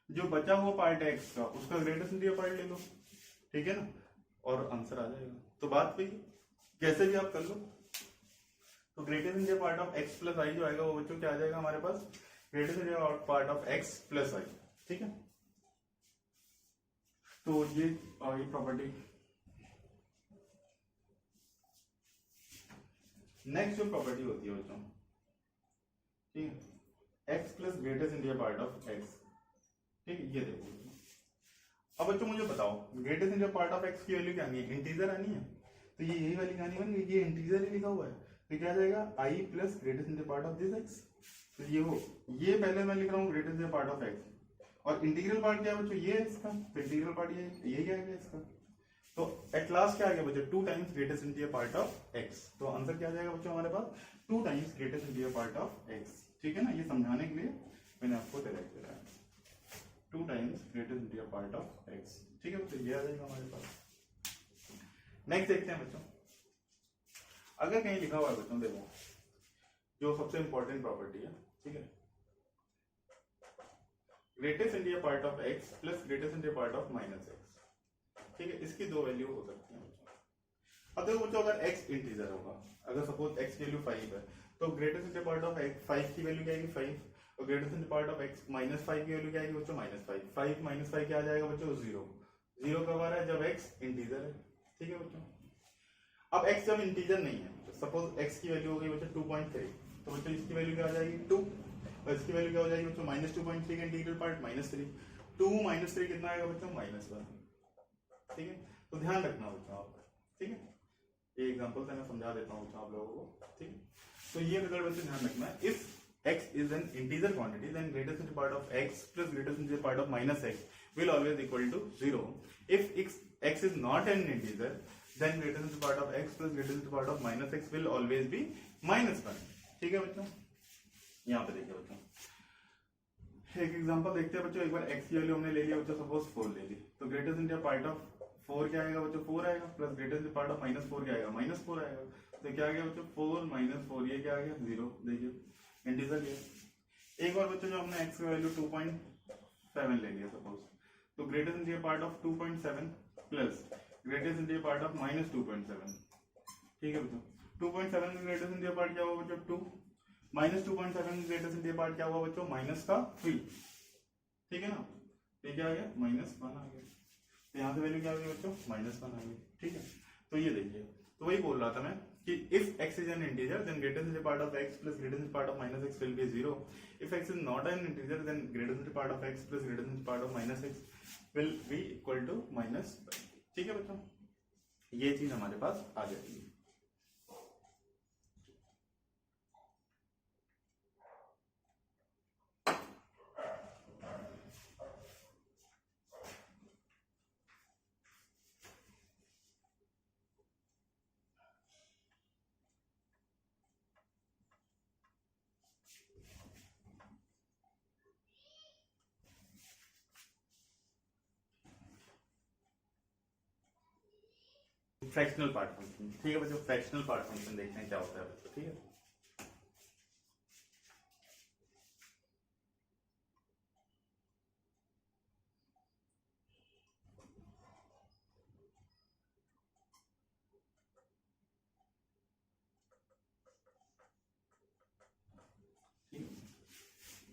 जो बचा हुआ पार्ट है x का उसका ग्रेटेस्ट इंटीजर पार्ट ले लो, ठीक है ना, और आंसर आ जाएगा। तो बात वही कैसे भी आप कर लो, तो greatest integer part of x plus I जो आएगा वो बच्चों क्या आ जाएगा हमारे पास, greatest integer part of x plus I, ठीक है। तो ये प्रॉपर्टी। नेक्स्ट जो प्रॉपर्टी होती है बच्चों, ठीक है, x plus greatest integer part of x, ठीक है, ये देखो अब बच्चों मुझे बताओ greatest integer part of x की वैल्यू क्या आनी है, इंटीजर आनी है, तो ये यही वाली कहानी बन गई, ये इंटीजर ही लिखा हुआ है, तो क्या आ जाएगा i plus greatest integer part of this x, तो ये हो, ये पहले मैं लिख रहा हूँ greatest integer part of x, और इंटीग्रल पार्ट क्या है बच्चों ये है इसका, तो इंटीग्रल पार्ट ये क्या है इसका, तो एट लास्ट क्या आ गया बच्चों 2 times greatest integer part of x, तो आंसर क्या आ जाएगा बच्चों हमारे पास 2 times greatest integer part of x, ठीक है ना। ये समझाने के लिए मैंने आपको डायरेक्ट दिया है 2 times greatest integer part of x, ठीक है बच्चों, ये आ जाएगा हमारे पास। नेक्स्ट देखते हैं बच्चों, अगर कहीं लिखा हुआ है बच्चों देखो जो सबसे इंपॉर्टेंट प्रॉपर्टी है, ठीक है, greatest integer part of x plus greatest integer part of minus x, ठीक है, इसकी दो वैल्यू हो सकती है बच्चों। अब देखो बच्चों अगर x इंटीजर होगा, अगर सपोज x की वैल्यू 5 है तो greatest integer part of x 5 की वैल्यू क्या आएगी 5, और greatest integer part of x minus 5 की वैल्यू क्या आएगी बच्चों -5, 5 माइनस 5 क्या आ जाएगा बच्चों 0, 0 कब आ रहा है जब x इंटीजर है, ठीक है बच्चों। अब x जब इंटीजर नहीं है, सपोज x की वैल्यू हो गई बच्चों 2.3, तो बच्चों इसकी वैल्यू क्या आ जाएगी 2, और इसकी वैल्यू क्या हो जाएगी बच्चों -2.3 का इंटीग्रल पार्ट -3, 2 -3 कितना आएगा बच्चों -1, ठीक है। तो ध्यान रखना बच्चों आप, ठीक है, ये एग्जांपल से मैं समझा देता हूं आप लोगों को, ठीक है। तो ये रिजल्ट बच्चों ध्यान रखना है, if x is an integer quantity then greatest integer part of x plus greatest integer part of minus x will always equal to 0. If x is not an integer then greatest integer part of x plus greatest integer part of minus x will always be -1, ठीक है बच्चों। यहाँ पे देखिए बच्चों एक एग्जांपल देखते हैं बच्चों, एक बार x की वैल्यू हमने ले लिया बच्चों, सपोज 4 ले ली, तो ग्रेटेस्ट इंटीजर पार्ट ऑफ 4 क्या आएगा बच्चों 4 आएगा, plus greatest integer part of -4 क्या आएगा -4 आएगा, तो क्या आ गया बच्चों 4 -4, ये क्या आ गया 0, देखिए इंटीजर ये। एक बार बच्चों जो हमने x की वैल्यू 2.7 ले लिया सपोज, तो greatest integer part of 2.7 plus greatest integer part of -2.7, ठीक है बच्चों। 2.7 का ग्रेटेस्ट इंटीजर पार्ट क्या हुआ बच्चों 2, -2.7 ग्रेटेस्ट इंटीजर पार्ट क्या हुआ बच्चों -3, ठीक है ना, ये क्या आ गया -1 आ गया, तो यहाँ से वैल्यू क्या आ गई बच्चों -1 आ गई, ठीक है। तो ये देखिए, तो वही बोल रहा था मैं कि if x is an integer then greatest integer part of x plus greatest integer part of minus x will be 0. If x is not an integer then greatest integer part of x plus greatest integer part of minus x will be equal to -1, ठीक है बच्चों, ये चीज हमारे पास आ जाएगी, फ्रैक्शनल पार्ट फंक्शन। ठीक है बच्चों, फ्रैक्शनल पार्ट फंक्शन देखते हैं क्या होता है बच्चों। ठीक है,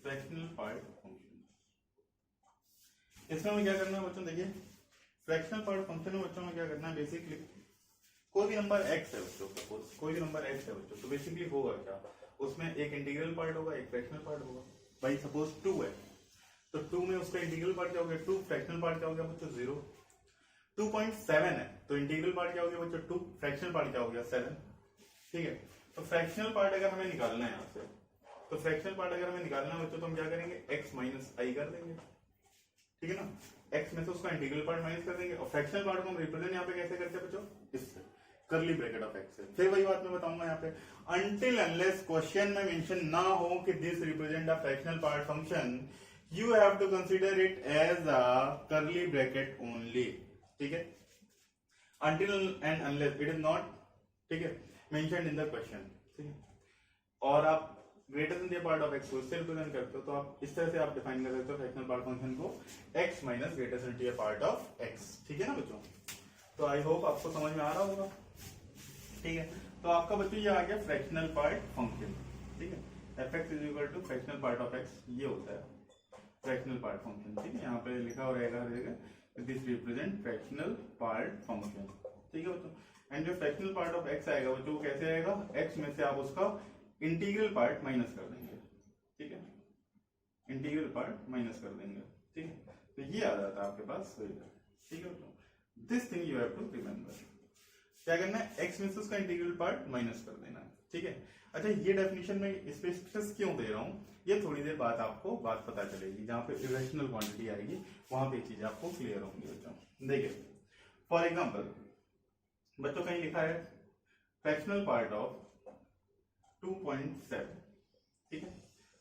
फ्रैक्शनल पार्ट फंक्शन, इसमें हमें क्या करना है बच्चों, देखिए फ्रैक्शनल पार्ट फंक्शन में बच्चों में क्या करना है, बेसिकली कोई भी नंबर x है बच्चों, सपोज कोई भी नंबर x है बच्चों, तो बेसिकली होगा क्या, उसमें एक इंटीग्रल पार्ट होगा, एक फ्रैक्शनल पार्ट होगा। भाई सपोज 2 है, तो 2 में उसका इंटीग्रल पार्ट क्या हो गया 2, फ्रैक्शनल पार्ट क्या हो गया बच्चों 0। 2.7 है, तो इंटीग्रल पार्ट क्या हो गया बच्चों 2, फ्रैक्शनल पार्ट क्या हो गया 7। ठीक है, तो फ्रैक्शनल पार्ट अगर हमें निकालना है यहाँ से, तो फ्रैक्शनल पार्ट अगर हमें निकालना है बच्चों, तो हम क्या करेंगे x माइनस आई कर देंगे। ठीक है ना, x में से उसका इंटीग्रल पार्ट माइनस कर देंगे, और फ्रैक्शनल पार्ट को हम रिप्रेजेंट यहाँ पे कैसे करते हैं बच्चों, इससे करली ब्रैकेट ऑफ x से। फिर वही बात मैं बताऊंगा यहाँ पे, अनटिल अनलेस क्वेश्चन में मेंशन ना हो कि this represent a fractional part function, you have to consider it as a curly bracket only. ठीक है, until and unless it is not, ठीक है, मेंशन्ड इन द क्वेश्चन। ठीक है, और आप greater than the part of x को इससे रिप्रेजेंट करते हो, तो आप इस तरह से आप डिफाइन कर सकते हो फ्रैक्शनल पार्ट फंक्शन को, x minus greater than the part of x। ठीक है ना बच्चों, तो आई होप आपको समझ में आ रहा होगा। ठीक है, तो आपका बच्चों ये आ गया फ्रैक्शनल पार्ट फंक्शन। ठीक है, fx is equal to fractional part of x, ये होता है फ्रैक्शनल पार्ट फंक्शन। ठीक है, यहाँ पे लिखा हो रहेगा हर जगह this represent fractional part function. ठीक है बच्चों, एंड जो फ्रैक्शनल पार्ट ऑफ x आएगा बच्चों, वो कैसे आएगा, x में से आप उसका इंटीग्रल पार्ट माइनस कर देंगे। ठीक है, इंटीग्रल पार्ट माइनस कर देंगे। ठीक है, तो ये आ जाता है आपके पास। ठीक है, this thing you have to remember, क्या करना है, x में से उसका इंटीग्रल पार्ट माइनस कर देना है। ठीक है, अच्छा ये डेफिनेशन में इस पे स्ट्रेस क्यों दे रहा हूँ, ये थोड़ी देर बाद आपको बात पता चलेगी, जहां पे इरेशनल क्वांटिटी आएगी वहां पे चीजें आपको क्लियर होंगी बच्चों। देखिए फॉर एग्जांपल बच्चों कहीं लिखा है फ्रैक्शनल पार्ट ऑफ 2.7। ठीक है,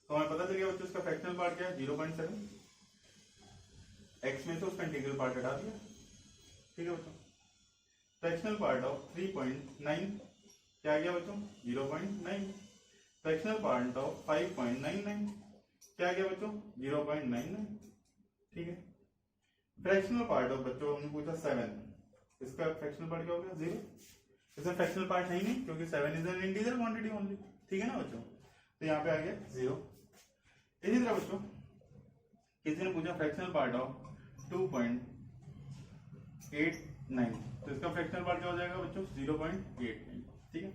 तो हमें पता चल गया बच्चों उसका फ्रैक्शनल पार्ट क्या है 0.7, x में से उसका इंटीग्रल पार्ट हटा दिया। ठीक है बच्चों, फ्रैक्शनल पार्ट ऑफ 3.9 क्या आ गया बच्चों 0.9, फ्रैक्शनल पार्ट ऑफ 5.99 क्या आ गया बच्चों 0.99। ठीक है, फ्रैक्शनल पार्ट ऑफ बच्चों हमने पूछा 7, इसका फ्रैक्शनल पार्ट क्या हो गया 0, इसमें फ्रैक्शनल पार्ट है ही नहीं क्योंकि 7 is an integer quantity only. ठीक है ना बच्चों, तो यहाँ पे आ गया 0। इसी तरह बच्चों किसी ने पूछा फ्रैक्शनल पार्ट ऑफ 2.89, तो इसका फ्रैक्शनल पार्ट क्या हो जाएगा बच्चों 0.89। ठीक है,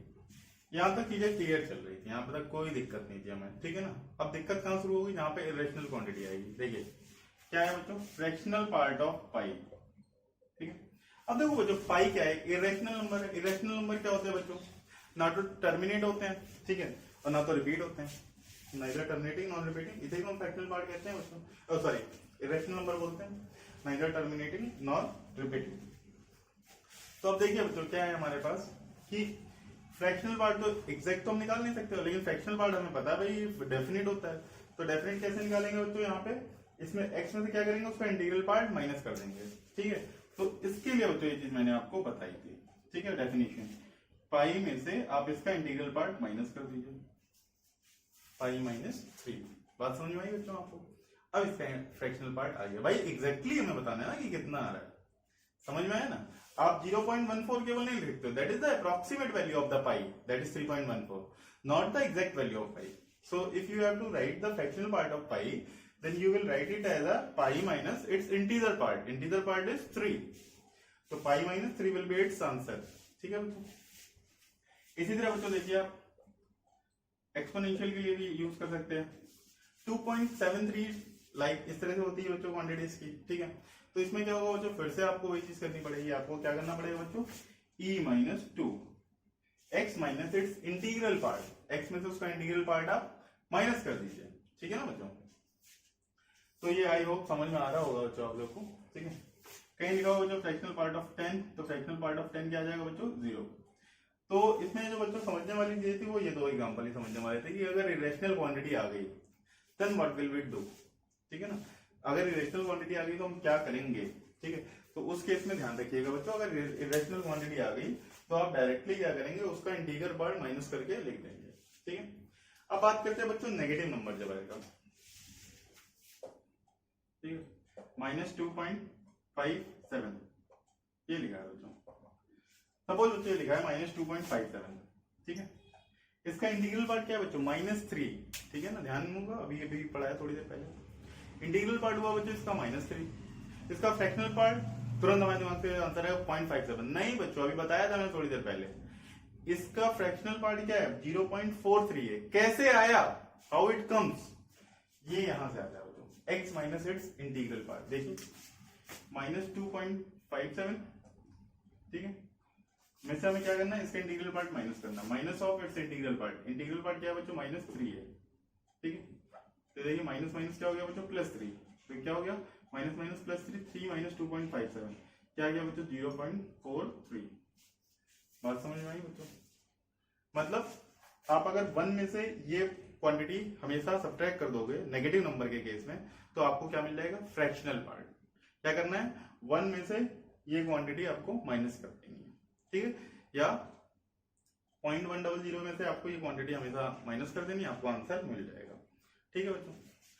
यहाँ तक चीजें क्लियर चल रही थी, यहाँ पे तक कोई दिक्कत नहीं थी हमें। ठीक है ना, अब दिक्कत कहाँ शुरू होगी, यहाँ पे इरेशनल क्वांटिटी आएगी। देखिए क्या है बच्चों फ्रैक्शनल पार्ट ऑफ पाई। ठीक है, अब देखो बच्चों पाई क्या है, इरेशनल नंबर है। इरेशनल नंबर क्या होते हैं बच्चों, ना तो टर्मिनेट होते हैं, ठीक है, और ना तो रिपीट होते हैं, नाइदर टर्मिनेटिंग नॉन रिपीटिंग, इसे हम फ्रैक्शनल पार्ट कहते हैं बच्चों, सॉरी इरेशनल नंबर बोलते हैं, नाइदर टर्मिनेटिंग नॉन रिपीटिंग। तो अब देखिए बच्चों क्या है हमारे पास कि फ्रैक्शनल पार्ट तो एग्जैक्ट तो हम निकाल नहीं सकते, लेकिन फ्रैक्शनल पार्ट हमें पता है भाई डेफिनेट होता है। तो डेफिनेट कैसे निकालेंगे बच्चों, यहाँ पे इसमें x में से क्या करेंगे उसका इंटीग्रल पार्ट माइनस कर देंगे। ठीक है, तो इसके लिए बच्चों ये चीज मैंने आपको बताई थी। ठीक है, डेफिनेशन पाई में से आप इसका इंटीग्रल पार्ट माइनस कर दीजिए, पाई माइनस 3। बात समझ में आई बच्चों आपको। अब इसका फ्रैक्शनल पार्ट आ गया, भाई एग्जैक्टली हमें बताना है ना कि कितना आ रहा है, समझ में आया ना। आप 0.14 केवल नहीं लिखते हो, that is the approximate value of the pi, that is 3.14, not the exact value of pi. So if you have to write the fractional part of pi, then you will write it as a pi minus its integer part. Integer part is 3, so pi minus 3 will be its answer. ठीक है बच्चों, इसी तरह बच्चों देखिए आप एक्सपोनेंशियल के लिए भी यूज कर सकते हैं। 2.73 लाइक इस तरह से होती है बच्चों क्वांटिटीज की। ठीक है, तो इसमें क्या होगा बच्चों, फिर से आपको वही चीज करनी पड़ेगी, आपको क्या करना पड़ेगा बच्चों e minus 2 x minus it's integral part, x में से उसका इंटीग्रल पार्ट आप माइनस कर दीजिए। ठीक है ना बच्चों, तो ये आई होप समझ में आ रहा होगा बच्चों आप लोग को। ठीक है, कहीं लिखा होगा जो फ्रैक्शनल पार्ट ऑफ 10, तो फ्रैक्शनल पार्ट ऑफ 10 क्या आ जाएगा बच्चों 0। तो इसमें जो बच्चों समझने वाली चीज थी वो ये दो एग्जांपल ही समझने वाले थे कि अगर इरेशनल क्वांटिटी आ गई then what will we do. ठीक है ना, अगर इरेशनल क्वांटिटी आ गई तो हम क्या करेंगे। ठीक है। तो उस केस में ध्यान रखिएगा बच्चों, अगर इरेशनल क्वांटिटी आ गई तो आप डायरेक्टली क्या करेंगे, उसका इंटीग्रल पार्ट माइनस करके लिख देंगे। ठीक है। अब बात करते हैं बच्चों नेगेटिव नंबर जब आएगा, ठीक है, -2.57 ये लिखा है बच्चों, सपोज बच्चों ये लिखा है -2.57, ठीक है। इसका इंटीग्रल पार्ट क्या है बच्चों, -3, ठीक है ना, ध्यान होगा, अभी पढ़ाया थोड़ी देर पहले। इंटीग्रल पार्ट हुआ बच्चों इसका -3, इसका फ्रैक्शनल पार्ट तुरंत हमारे दिमाग से आंसर है 0.57, नहीं बच्चों अभी बताया था मैंने थोड़ी देर पहले, इसका फ्रैक्शनल पार्ट क्या है 0.43 है। कैसे आया, हाउ इट कम्स, ये यहां से आता है बच्चों, x minus it's integral part, देखिए -2.57, ठीक है, में से हमें क्या करना है, इसका इंटीग्रल पार्ट माइनस करना, minus of its integral part, integral part क्या है बच्चों -3 है, ठीक है। तो देखिए माइनस माइनस क्या हो गया बच्चों +3, तो क्या हो गया माइनस माइनस +3, 3 - 2.57 क्या गया बच्चों 0.43। बात समझ में आई बच्चों, मतलब आप अगर 1 में से ये क्वांटिटी हमेशा सब्ट्रैक्ट कर दोगे नेगेटिव नंबर के केस में, तो आपको क्या मिल जाएगा, फ्रैक्शनल पार्ट। क्या करना है, 1 में से ये क्वांटिटी आपको माइनस कर देनी है, ठीक है, या 0.100 में से आपको ये क्वांटिटी हमेशा माइनस कर देनी है, आपको आंसर मिल जाएगा। ठीक है बच्चों,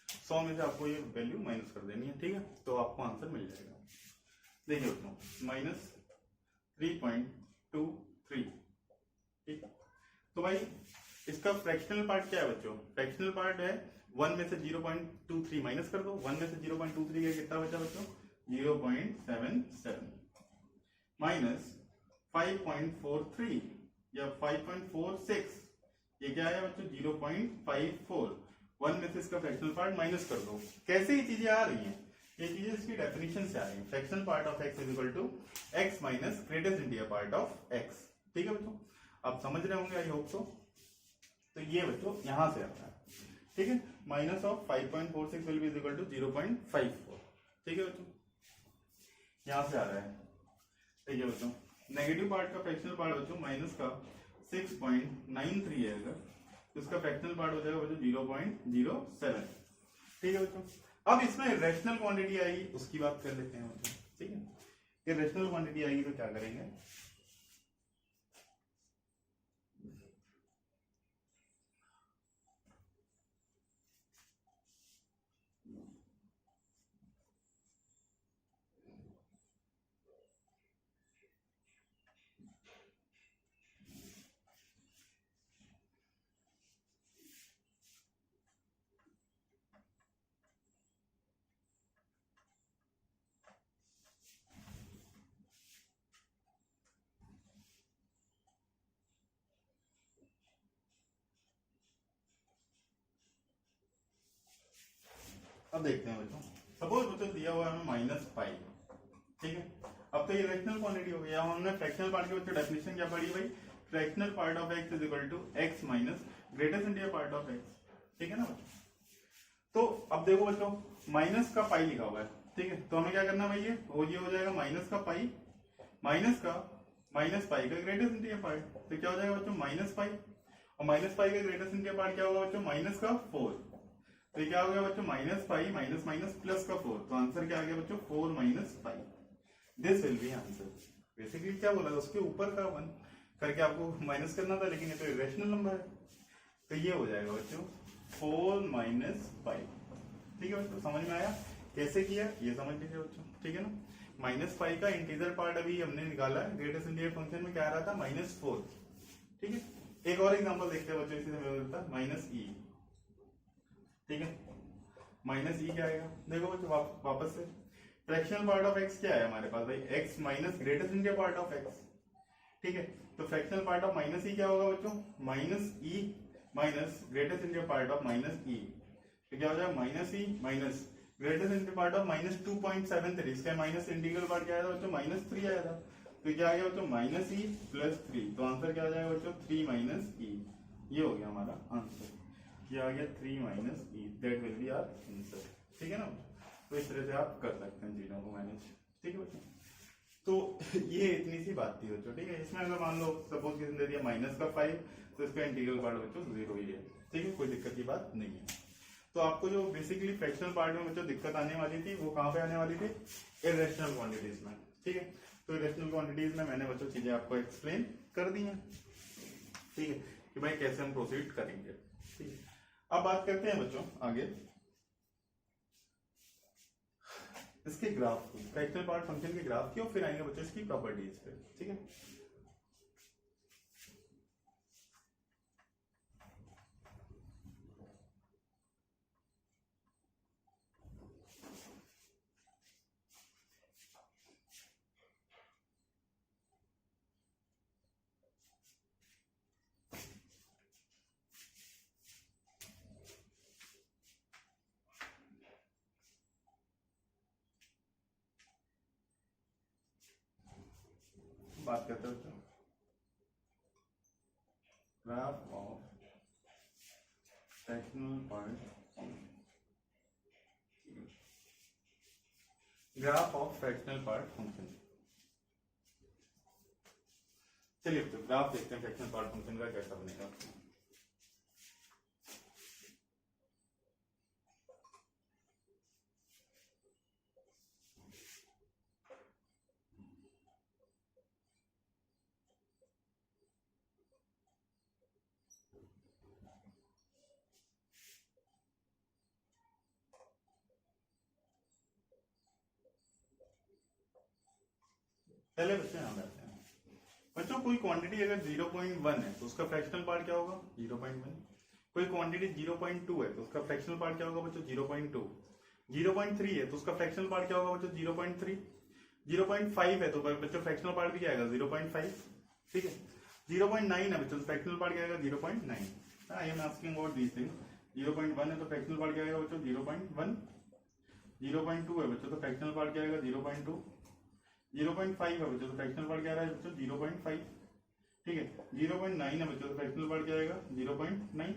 100 में से आपको ये वैल्यू माइनस कर देनी है, ठीक है, तो आपको आंसर मिल जाएगा। देखिए बच्चों -3.23, ठीक है। तो भाई इसका फ्रैक्शनल पार्ट क्या है बच्चों, फ्रैक्शनल पार्ट है 1 में से 0.23 माइनस कर दो, 1 में से 0.23 का कितना बचा बच्चों 0.77 माइनस 5.43 या 5.46, ये क्या आया बच्चों 0.54, 1 में से इसका फ्रैक्शनल पार्ट माइनस कर दो। कैसे ये चीजें आ रही हैं, ये चीजें इसकी डेफिनेशन से आ रही है, fractional part of x is equal to x minus greatest integer part of x। ठीक है बच्चों, आप समझ रहे होंगे आई होप सो। तो ये बच्चों यहां से आता है, ठीक है, minus of 5.46 will be is equal to 0.54। ठीक है बच्चों, यहां से आ रहा है। ठीक है बच्चों, नेगेटिव पार्ट का फ्रैक्शनल पार्ट बच्चों माइनस का 6.93 है, अगर तो इसका फ्रैक्शनल पार्ट हो जाएगा बच्चों 0.07। ठीक है बच्चों, अब इसमें रैशनल क्वांटिटी आएगी, उसकी बात कर लेते हैं बच्चों। ठीक है, ये रैशनल क्वांटिटी आएगी तो क्या करेंगे, अब देखते हैं बच्चों। सपोज बच्चों दिया हुआ है हमें -5, ठीक है, अब तो ये रैशनल क्वांटिटी हो गया। हमने फ्रैक्शनल पार्ट के बच्चों डेफिनेशन क्या पढ़ी भाई, fractional part of x is equal to x minus greatest integer part of x। ठीक है ना बच्चों, तो अब देखो बच्चों माइनस का पाई लिखा हुआ है, ठीक है, तो हमें क्या करना है भाई, ये हो जाएगा माइनस का पाई, माइनस का माइनस पाई का ग्रेटेस्ट इंटीजर पार्ट, तो क्या हो जाएगा बच्चों -पाई, और माइनस पाई का ग्रेटेस्ट इंटीजर पार्ट क्या होगा बच्चों माइनस का 4, तो ये क्या हो गया बच्चों -पाई माइनस माइनस प्लस का 4, तो आंसर क्या आ गया बच्चों 4 minus pi. This will be answer. Basically क्या बोला था, उसके ऊपर का 1 करके आपको माइनस करना था, लेकिन ये तो इरेशनल नंबर है, तो ये हो जाएगा बच्चों 4 माइनस पाई। ठीक है बच्चों, समझ में आया कैसे किया, ये समझ लीजिए बच्चों। ठीक है ना, -पाई का इंटीजर पार्ट अभी हमने निकाला है, ग्रेटेस्ट इंटीजर फंक्शन में क्या आ रहा था -4। ठीक है, एक और एग्जांपल देखते हैं बच्चों, इसी से मिलता है -e। ठीक है, -e क्या आएगा, देखो बच्चों वापस से फ्रैक्शनल पार्ट ऑफ x क्या है हमारे पास भाई, x minus greatest integer part of x। ठीक है, तो फ्रैक्शनल पार्ट ऑफ -e क्या होगा बच्चों -e minus greatest integer part of -e, तो क्या हो जाएगा -e minus greatest integer part of -2.73, इसका माइनस इंटीग्रल पार्ट क्या आया था बच्चों -3 आया था, तो क्या आ गया बच्चों -e प्लस 3, तो आंसर क्या आ जाएगा बच्चों 3 माइनस e। ये हो गया हमारा आंसर, क्या आ गया 3 minus e, that will be our answer. ठीक है ना, तो इस तरह से आप कर सकते हैं चीजों को मैनेज। ठीक है बच्चों, तो ये इतनी सी बात थी बच्चों। ठीक है, इसमें अगर मान लो सपोज किसी ने दे दिया -5, तो इसका इंटीग्रल पार्ट बच्चों 0 ही है। ठीक है, कोई दिक्कत की बात नहीं है। तो आपको जो बेसिकली फ्रैक्शनल पार्ट में बच्चों दिक्कत आने वाली थी वो कहाँ पे आने वाली थी, इरेशनल क्वांटिटीज में। ठीक है, तो इरेशनल क्वांटिटीज में मैंने बच्चों चीजें आपको एक्सप्लेन कर दी हैं। ठीक है, कि भाई कैसे हम प्रोसीड करेंगे। ठीक है, अब बात करते हैं बच्चों आगे इसके ग्राफ की, फ्रैक्शनल पार्ट फंक्शन के ग्राफ की, और फिर आएंगे बच्चों इसकी प्रॉपर्टीज पे। ठीक है, बात करते हैं बच्चों graph of fractional part, graph of fractional part function. चलिए तो ग्राफ देखते हैं फ्रैक्शनल पार्ट फंक्शन का कैसा बनेगा। पहले बच्चे यहां बैठते हैं। बच्चों कोई क्वांटिटी अगर 0.1 है तो उसका फ्रैक्शनल पार्ट क्या होगा, 0.1। कोई क्वांटिटी 0.2 है तो उसका फ्रैक्शनल पार्ट क्या होगा बच्चों, 0.2। 0.3 है तो उसका फ्रैक्शनल पार्ट क्या होगा बच्चों, 0.3। 0.5 है तो बच्चों फ्रैक्शनल पार्ट भी क्या आएगा, 0.5। ठीक है, 0.9 है बच्चों तो फ्रैक्शनल पार्ट क्या आएगा, 0.9। I am asking about these things. 0.1 है तो फ्रैक्शनल पार्ट क्या आएगा बच्चों, 0.1। 0.2 है बच्चों तो फ्रैक्शनल पार्ट क्या आएगा, 0.2। 0.5 है बच्चों तो फ्रैक्शनल पार्ट क्या आ रहा है बच्चों, 0.5। ठीक है, 0.9 है बच्चों तो फ्रैक्शनल पार्ट क्या आएगा, 0.9।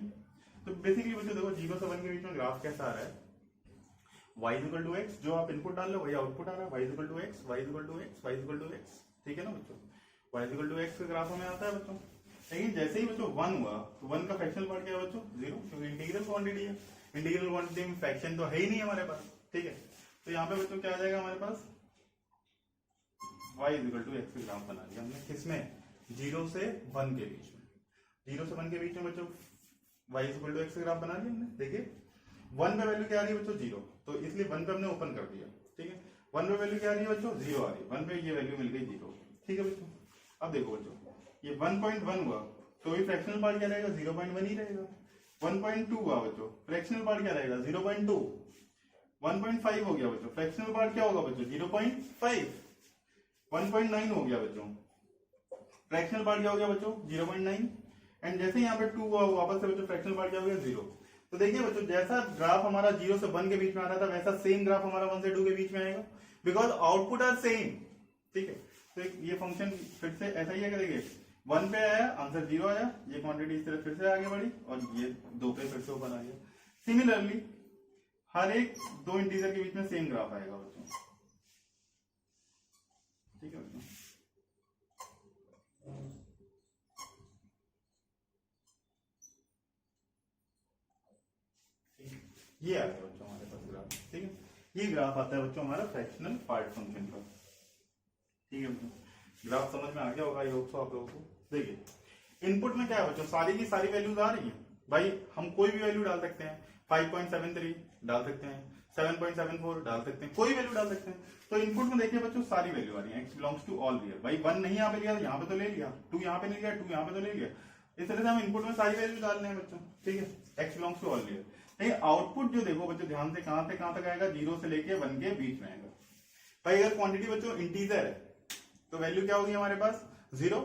तो बेसिकली बच्चों देखो 0 से 1 के बीच में ग्राफ कैसा आ रहा है, y इक्वल टू एक्स, जो आप इनपुट डाल लो वही आउटपुट आ रहा है, y equal to x, y equal to x, y equal to x. ठीक है ना बच्चों, y इक्वल टू एक्स का ग्राफ हमें आता है बच्चों। लेकिन जैसे ही बच्चों 1 हुआ तो 1 का फ्रैक्शनल पार्ट क्या है बच्चों, 0, क्योंकि इंटीग्रल क्वांटिटी है। इंटीग्रल क्वांटिटी में फ्रैक्शन तो है ही नहीं हमारे पास। ठीक है, तो यहाँ पे बच्चों क्या आ जाएगा हमारे पास, y equal to x graph बना दिया हमने, किसमें, 0 से 1 के बीच में। 0 से 1 के बीच में बच्चों y equal to x graph बना दिया हमने। देखिए 1 पे वैल्यू क्या आ रही है बच्चों, 0, तो इसलिए 1 पे हमने ओपन कर दिया। ठीक है, 1 पे वैल्यू क्या आ रही है बच्चों, 0 आ रही है, 1 पे ये वैल्यू मिल गई 0। ठीक है बच्चों, अब देखो बच्चों ये 1.1 हुआ तो ये फ्रैक्शनल पार्ट क्या रहेगा, 0.1 ही रहेगा। 1.2 हुआ बच्चों, फ्रैक्शनल पार्ट क्या रहेगा, 0.2। 1.5 हो गया बच्चों, फ्रैक्शनल पार्ट क्या होगा बच्चों, 0.5। 1.9 हो गया बच्चों, फ्रैक्शनल पार्ट क्या हो गया बच्चों, 0.9। एंड जैसे यहाँ पे 2 हुआ वापस से बच्चों फ्रैक्शनल पार्ट क्या हो गया, 0। तो देखिए बच्चों जैसा ग्राफ हमारा 0 से 1 के बीच में आ रहा था वैसा सेम ग्राफ हमारा 1 से 2 के बीच में आएगा, बिकॉज आउटपुट आर सेम। ठीक है, तो ये फंक्शन फिर से ऐसा ही है कि देखिए 1 पे आया आंसर 0 आया, ये क्वांटिटी इस तरह फिर से आगे बढ़ी और ये 2 पे फिर से ऊपर आ गया। सिमिलरली हर एक 2 इंटीजर के बीच में सेम ग्राफ आएगा बच्चों। ठीक है बच्चों, ये आ गया बच्चों हमारे पास ग्राफ। ठीक है, ये ग्राफ आता है बच्चों हमारा फ्रैक्शनल पार्ट फंक्शन का। ठीक है बच्चों, ग्राफ समझ में आ गया होगा, ये होप सो आप लोगों को। देखिए इनपुट में क्या है बच्चों, सारी की सारी वैल्यूज आ रही है भाई, हम कोई भी वैल्यू डाल सकते हैं, 5.73 डाल सकते हैं, 7.74 डाल सकते हैं, कोई वैल्यू डाल सकते हैं। तो इनपुट में देखिए बच्चों सारी वैल्यू आ रही है, x belongs to all here. भाई 1 नहीं यहाँ पे लिया, यहाँ पे तो ले लिया, 2 यहाँ पे नहीं लिया, 2 यहाँ पे तो ले लिया। इस तरह से हम इनपुट में सारी वैल्यू डालने हैं बच्चों। ठीक है, x belongs to all here. लेकिन आउटपुट जो देखो बच्चों ध्यान से, कहां से कहां तक आएगा, 0 से लेके 1 के बीच में आएगा। भाई अगर क्वांटिटी बच्चों इंटीजर है तो वैल्यू क्या होगी हमारे पास, 0।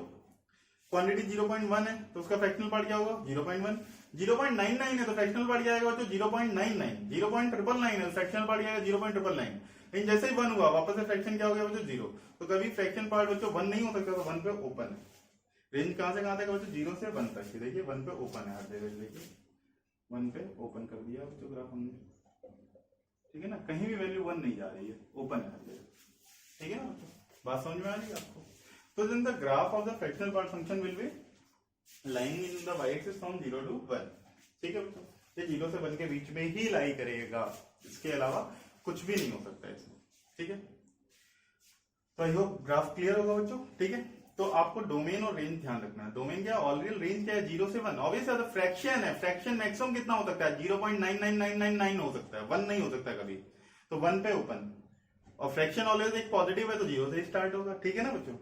क्वांटिटी 0.1 है तो उसका फ्रैक्शनल पार्ट क्या होगा, 0.1। 0.99 है तो फ्रैक्शनल पार्ट क्या आएगा बच्चों, 0.99। 0.999 है तो फ्रैक्शनल पार्ट क्या आएगा, 0.999। लेकिन जैसे ही 1 हुआ वापस से फ्रैक्शन क्या हो गया बच्चों, 0। तो कभी फ्रैक्शन पार्ट बच्चों 1 नहीं हो सकता, तो 1 पे ओपन है। रेंज कहां से कहां तक है बच्चों, 0 से 1 तक। देखिए 1 पे ओपन है हर जगह, देखिए 1 पे ओपन कर दिया बच्चों ग्राफ हमने। ठीक है ना, कहीं भी वैल्यू 1 नहीं जा रही है, ओपन है हर जगह। ठीक है ना बच्चों, बात समझ में आ रही है आपको। तो then the graph of the fractional part function will be lying in the y axis from 0 to 1। ठीक है बच्चों, ये 0 से 1 के बीच में ही लाई करेगा, इसके अलावा कुछ भी नहीं हो सकता इसमें। ठीक है, तो आई होप ग्राफ क्लियर होगा बच्चों। ठीक है, तो आपको डोमेन और रेंज ध्यान रखना है। डोमेन क्या है, ऑलरेडी रेंज क्या है 0 से 1, ऑब्वियस है, फ्रैक्शन है, फ्रैक्शन मैक्सिमम कितना हो सकता है 0.99999 हो सकता है, 1 नहीं हो सकता कभी, तो 1 पे ओपन, और फ्रैक्शन ऑलवेज एक पॉजिटिव है तो 0 से स्टार्ट होगा। ठीक है ना बच्चों,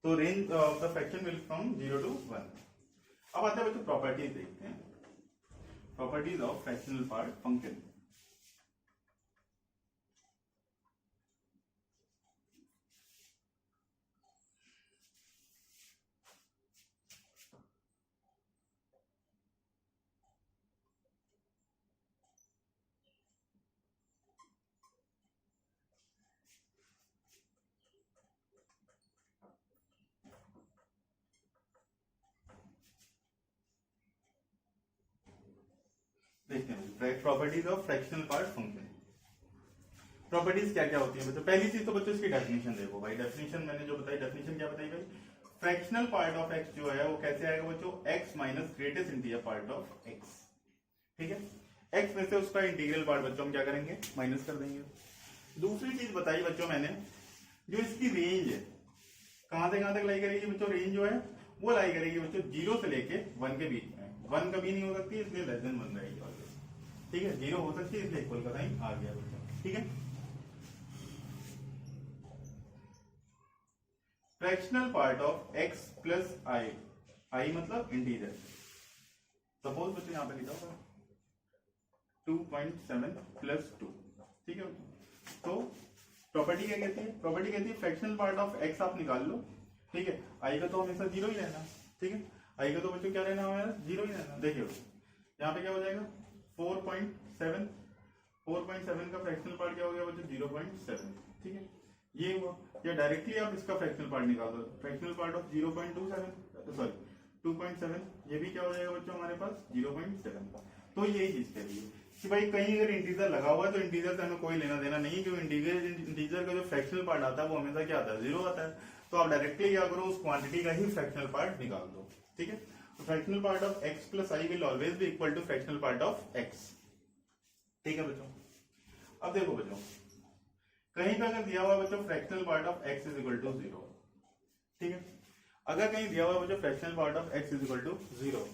तो range of the fraction will from 0 to 1। अब आता है बच्चों प्रॉपर्टीज देखते हैं, properties of fractional part function. देखते हैं properties of fractional part function. Properties क्या क्या होती है बच्चों, पहली चीज तो बच्चों इसकी डेफिनेशन देखो भाई, डेफिनेशन मैंने जो बताई, डेफिनेशन क्या बताई भाई, फ्रैक्शनल पार्ट ऑफ एक्स जो है वो कैसे आएगा बच्चों, x minus greatest integer part of x. ठीक है, एक्स में से उसका इंटीग्रल पार्ट बच्चों हम क्या करेंगे, माइनस कर देंगे। दूसरी चीज बताई बच्चों मैंने, जो इसकी रेंज है कहां से कहां तक लाई करेगी बच्चों, रेंज जो है वो लाई करेगी बच्चों 0 से लेके 1 के बीच में, 1 कभी नहीं हो सकती इसलिए लेस देन 1 रहेगी। ठीक है, 0 हो सकती है इसलिए इक्वल का साइन आ गया बच्चों। ठीक है, fractional part of x plus I, I मतलब इंटीजर, सपोज बच्चों यहां पे लिखा होगा 2.7 प्लस 2। ठीक है, तो प्रॉपर्टी क्या कहती है, प्रॉपर्टी कहती है फ्रैक्शनल पार्ट ऑफ x आप निकाल लो। ठीक है, आई का तो हमेशा 0 ही रहना। ठीक है, आई का तो बच्चों क्या रहना हमारा 0 ही रहना। देखिए यहाँ पे क्या हो जाएगा 4.7, 4.7 का फ्रैक्शनल पार्ट क्या हो गया बच्चों 0.7। ठीक है, ये हुआ, या डायरेक्टली आप इसका फ्रैक्शनल पार्ट निकाल दो, फ्रैक्शनल पार्ट ऑफ 0.27 सॉरी 2.7, ये भी क्या हो जाएगा बच्चों हमारे पास 0.7। तो यही चीज कह रही है कि भाई कहीं अगर इंटीजर लगा हुआ है तो इंटीजर से हमें कोई लेना देना नहीं है, क्योंकि इंटीजर का जो फ्रैक्शनल पार्ट आता है वो हमेशा क्या आता है 0 आता है। तो आप डायरेक्टली क्या करो, उस क्वांटिटी का ही फ्रैक्शनल पार्ट निकाल दो। ठीक है, तो fractional part of x plus i will always be equal to fractional part of x। ठीक है बच्चों, अब देखो बच्चों कहीं पे अगर दिया हुआ बच्चों fractional part of x is equal to 0। ठीक है, अगर कहीं दिया हुआ बच्चों fractional part of x is equal to 0,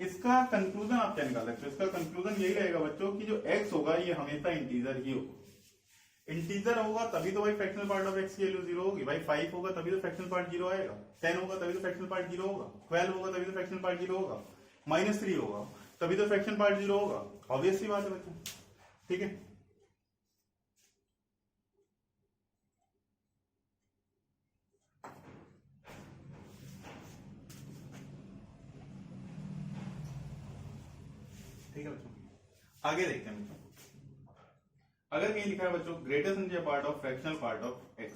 इसका कंक्लूजन आप क्या निकाल सकते हो, इसका कंक्लूजन यही रहेगा बच्चों कि जो x होगा ये हमेशा इंटीजर ही होगा। इंटीजर होगा तभी तो भाई फ्रैक्शनल पार्ट ऑफ x की वैल्यू 0 होगी। भाई 5 होगा तभी तो फ्रैक्शनल पार्ट 0 आएगा, 10 होगा तभी तो फ्रैक्शनल पार्ट 0 होगा, 12 होगा तभी तो फ्रैक्शनल पार्ट 0 होगा, -3 होगा तभी तो फ्रैक्शनल पार्ट 0 होगा। ऑब्वियस सी बात है बच्चों। ठीक है, ठीक है बच्चों, आगे देखते हैं बच्चों। अगर कहीं लिखा है बच्चों greatest integer part of fractional part of x,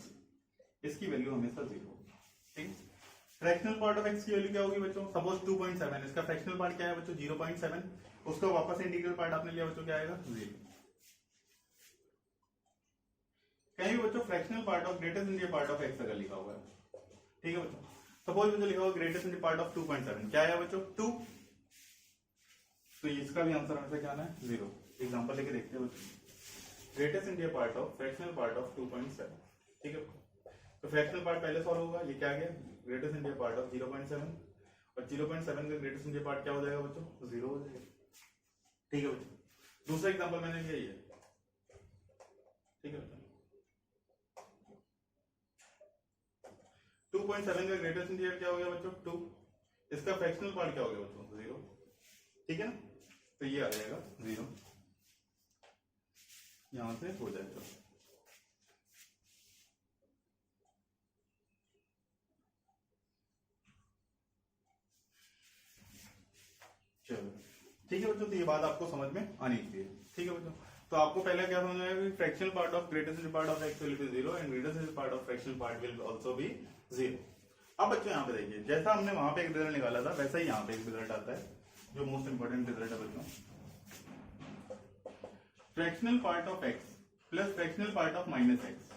इसकी वैल्यू हमेशा 0 होगी। ठीक है, फ्रैक्शनल पार्ट ऑफ x की वैल्यू क्या होगी बच्चों, सपोज 2.7, इसका फ्रैक्शनल पार्ट क्या है बच्चों 0.7, उसका वापस इंटीग्रल पार्ट आपने लिया बच्चों क्या आएगा 0। कहीं भी बच्चों fractional part of greatest integer part of x अगर लिखा हुआ है, ठीक है बच्चों, सपोज बच्चों लिखा हुआ ग्रेटेस्ट इंटीजर पार्ट ऑफ 2.7, क्या आया बच्चों 2, तो इसका भी आंसर हमेशा क्या आना है 0। एग्जांपल लेके देखते हैं बच्चों, greatest integer part of fractional part of 2.7। ठीक है, तो फ्रैक्शनल पार्ट पहले सॉल्व होगा, ये क्या आ गया ग्रेटेस्ट इंटीजर पार्ट ऑफ 0.7, और 0.7 का ग्रेटेस्ट इंटीजर पार्ट क्या हो जाएगा बच्चों 0 हो जाएगा। ठीक है बच्चों, दूसरा एग्जांपल मैंने लिया ये। ठीक है बच्चों, 2.7 का ग्रेटेस्ट इंटीजर क्या हो गया बच्चों 2, इसका फ्रैक्शनल पार्ट क्या हो गया बच्चों 0। ठीक है ना, तो ये आ जाएगा 0, यहां से हो जाएगा। चलो ठीक है बच्चों, तो ये बात आपको समझ में आनी चाहिए। ठीक है बच्चों, तो आपको पहले क्या समझ आएगा कि fractional part of greatest part of x will B 0 and greatest part of fractional part will also be 0। अब बच्चों यहाँ पे देखिए, जैसा हमने वहां पे एक रिजल्ट निकाला था वैसा ही यहाँ पे एक रिजल्ट आता है, जो मोस्ट इंपोर्टेंट रिजल्ट है बच्चों, fractional part of x plus fractional part of -x।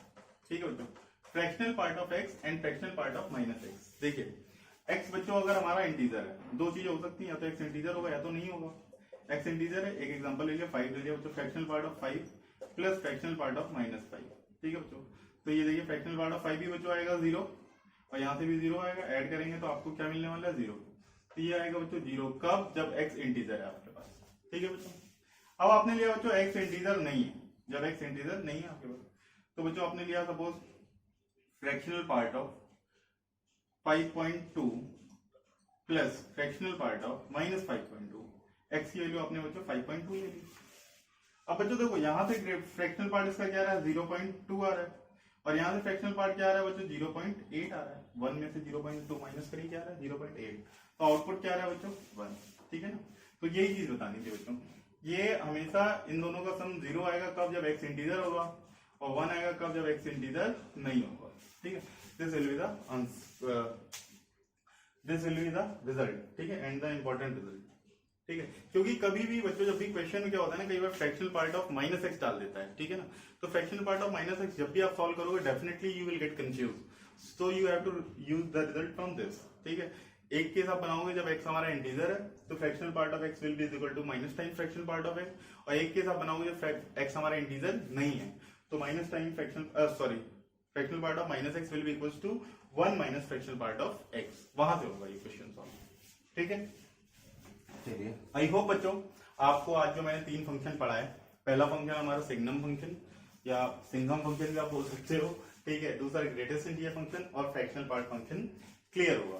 ठीक है बच्चों, fractional part of x and fractional part of -x। देखिए एक्स बच्चों अगर हमारा इंटीजर है, दो चीजें हो सकती हैं, या तो एक्स इंटीजर होगा या तो नहीं होगा। एक्स इंटीजर है, एक एग्जांपल ले लिया 5 ले लिया बच्चों, fractional part of 5 plus fractional part of -5, ठीक है बच्चों। तो ये देखिए फ्रैक्शनल पार्ट ऑफ 5 भी बच्चों आएगा 0 और यहाँ से भी 0 आएगा, ऐड करेंगे तो आपको क्या मिलने वाला है 0। तो ये आएगा बच्चों 0 कब, जब एक्स इंटीजर है आपके पास, ठीक है बच्चों। अब आपने लिया बच्चों एक्स इंटीजर नहीं है, जब एक्स इंटीजर नहीं है आपके पास, तो बच्चों आपने लिया suppose fractional part of 5.2 plus fractional part of -5.2, x की वैल्यू आपने बच्चों 5.2 ले ली। अब बच्चों देखो यहाँ से फ्रैक्शनल पार्ट इसका क्या आ रहा है 0.2 आ रहा है, और यहाँ से फ्रैक्शनल पार्ट क्या आ रहा है बच्चों 0.8 आ रहा है। 1 में से 0.2 माइनस करिए क्या आ रहा है 0.8, तो आउटपुट क्या आ रहा है बच्चों 1, ठीक है ना। तो यही चीज बतानी थी बच्चों, ये हमेशा इन दोनों का सम 0 आएगा कब, जब एक्स इंटीजर होगा, और 1 आएगा कब, जब एक्स इंटीजर नहीं होगा, ठीक है। This will be the answer, this will be the result, ठीक है, एंड द इंपॉर्टेंट रिजल्ट, ठीक है। क्योंकि कभी भी बच्चों जब भी क्वेश्चन में क्या होता है ना, कई बार फ्रैक्शनल पार्ट ऑफ -x डाल देता है, ठीक है ना। तो फ्रैक्शनल पार्ट ऑफ -x जब भी आप सॉल्व करोगे definitely you will get confuse, so you have to use the result from this, ठीक है। एक केस आप बनाओगे जब x हमारा इंटीजर है, तो fractional part of x will be equal to minus time fractional part of x, और एक केस आप बनाओगे जब x हमारा इंटीजर नहीं है, तो minus time fractional part of -x will be equal to 1 minus fractional part of x, वहां से होगा ये क्वेश्चन सॉल्व, ठीक है। चलिए आई होप बच्चों आपको आज जो मैंने 3 फंक्शन पढ़ाए, पहला फंक्शन हमारा सिग्नम फंक्शन या सिंघम फंक्शन भी आप बोल सकते हो, ठीक है। दूसरा ग्रेटेस्ट इंटीजर फंक्शन और फ्रैक्शनल पार्ट फंक्शन क्लियर हुआ,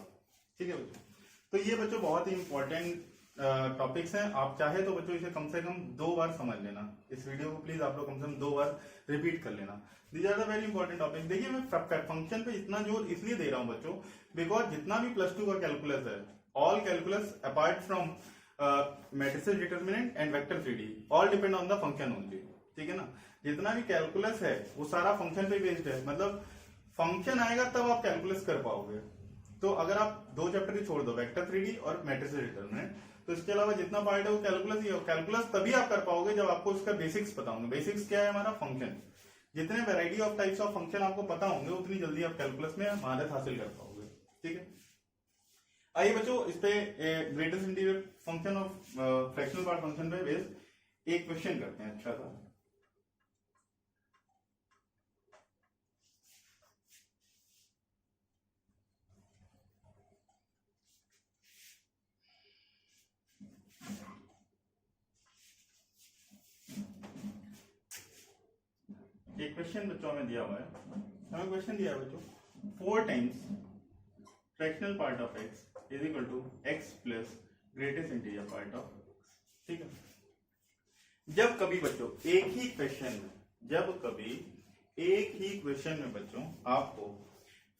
ठीक है बच्चों। तो ये बच्चों बहुत ही इंपॉर्टेंट टॉपिक्स हैं, आप चाहे तो बच्चों इसे कम से कम 2 बार समझ लेना, इस वीडियो को प्लीज आप लोग कम से कम 2 बार रिपीट कर लेना। These are the very important topic. देखिए मैं फंक्शन पे इतना जोर इसलिए दे रहा हूं बच्चों, बिकॉज जितना भी +2 का कैलकुलस है, all calculus apart from matrices determinant and vector 3D all depend on the function only, ठीक है ना। जितना भी कैलकुलस है वो सारा फंक्शन पे बेस्ड है, मतलब फंक्शन आएगा तब आप कैलकुलस कर पाओगे। तो अगर आप 2 चैप्टर ही छोड़ दो, वेक्टर 3D और मैट्रिसेस डिटर्मिनेंट, तो इसके अलावा जितना पार्ट है वो कैलकुलस ही है। कैलकुलस तभी आप कर पाओगे जब आपको इसका बेसिक्स पता होंगे। बेसिक्स क्या है हमारा, फंक्शन। जितने variety of types of function आपको पता होंगे उतनी जल्दी आप कैलकुलस में महारत हासिल कर पाओगे, ठीक है। आइए बच्चों इस पे greatest integer function of fractional part function पे बेस्ड एक क्वेश्चन करते हैं अच्छा सा। एक क्वेश्चन बच्चों हमें दिया हुआ है, हमें क्वेश्चन दिया है बच्चों 4 times fractional part of x is equal to x plus greatest integer part of x, ठीक है। जब कभी बच्चों एक ही क्वेश्चन में, जब कभी एक ही क्वेश्चन में बच्चों आपको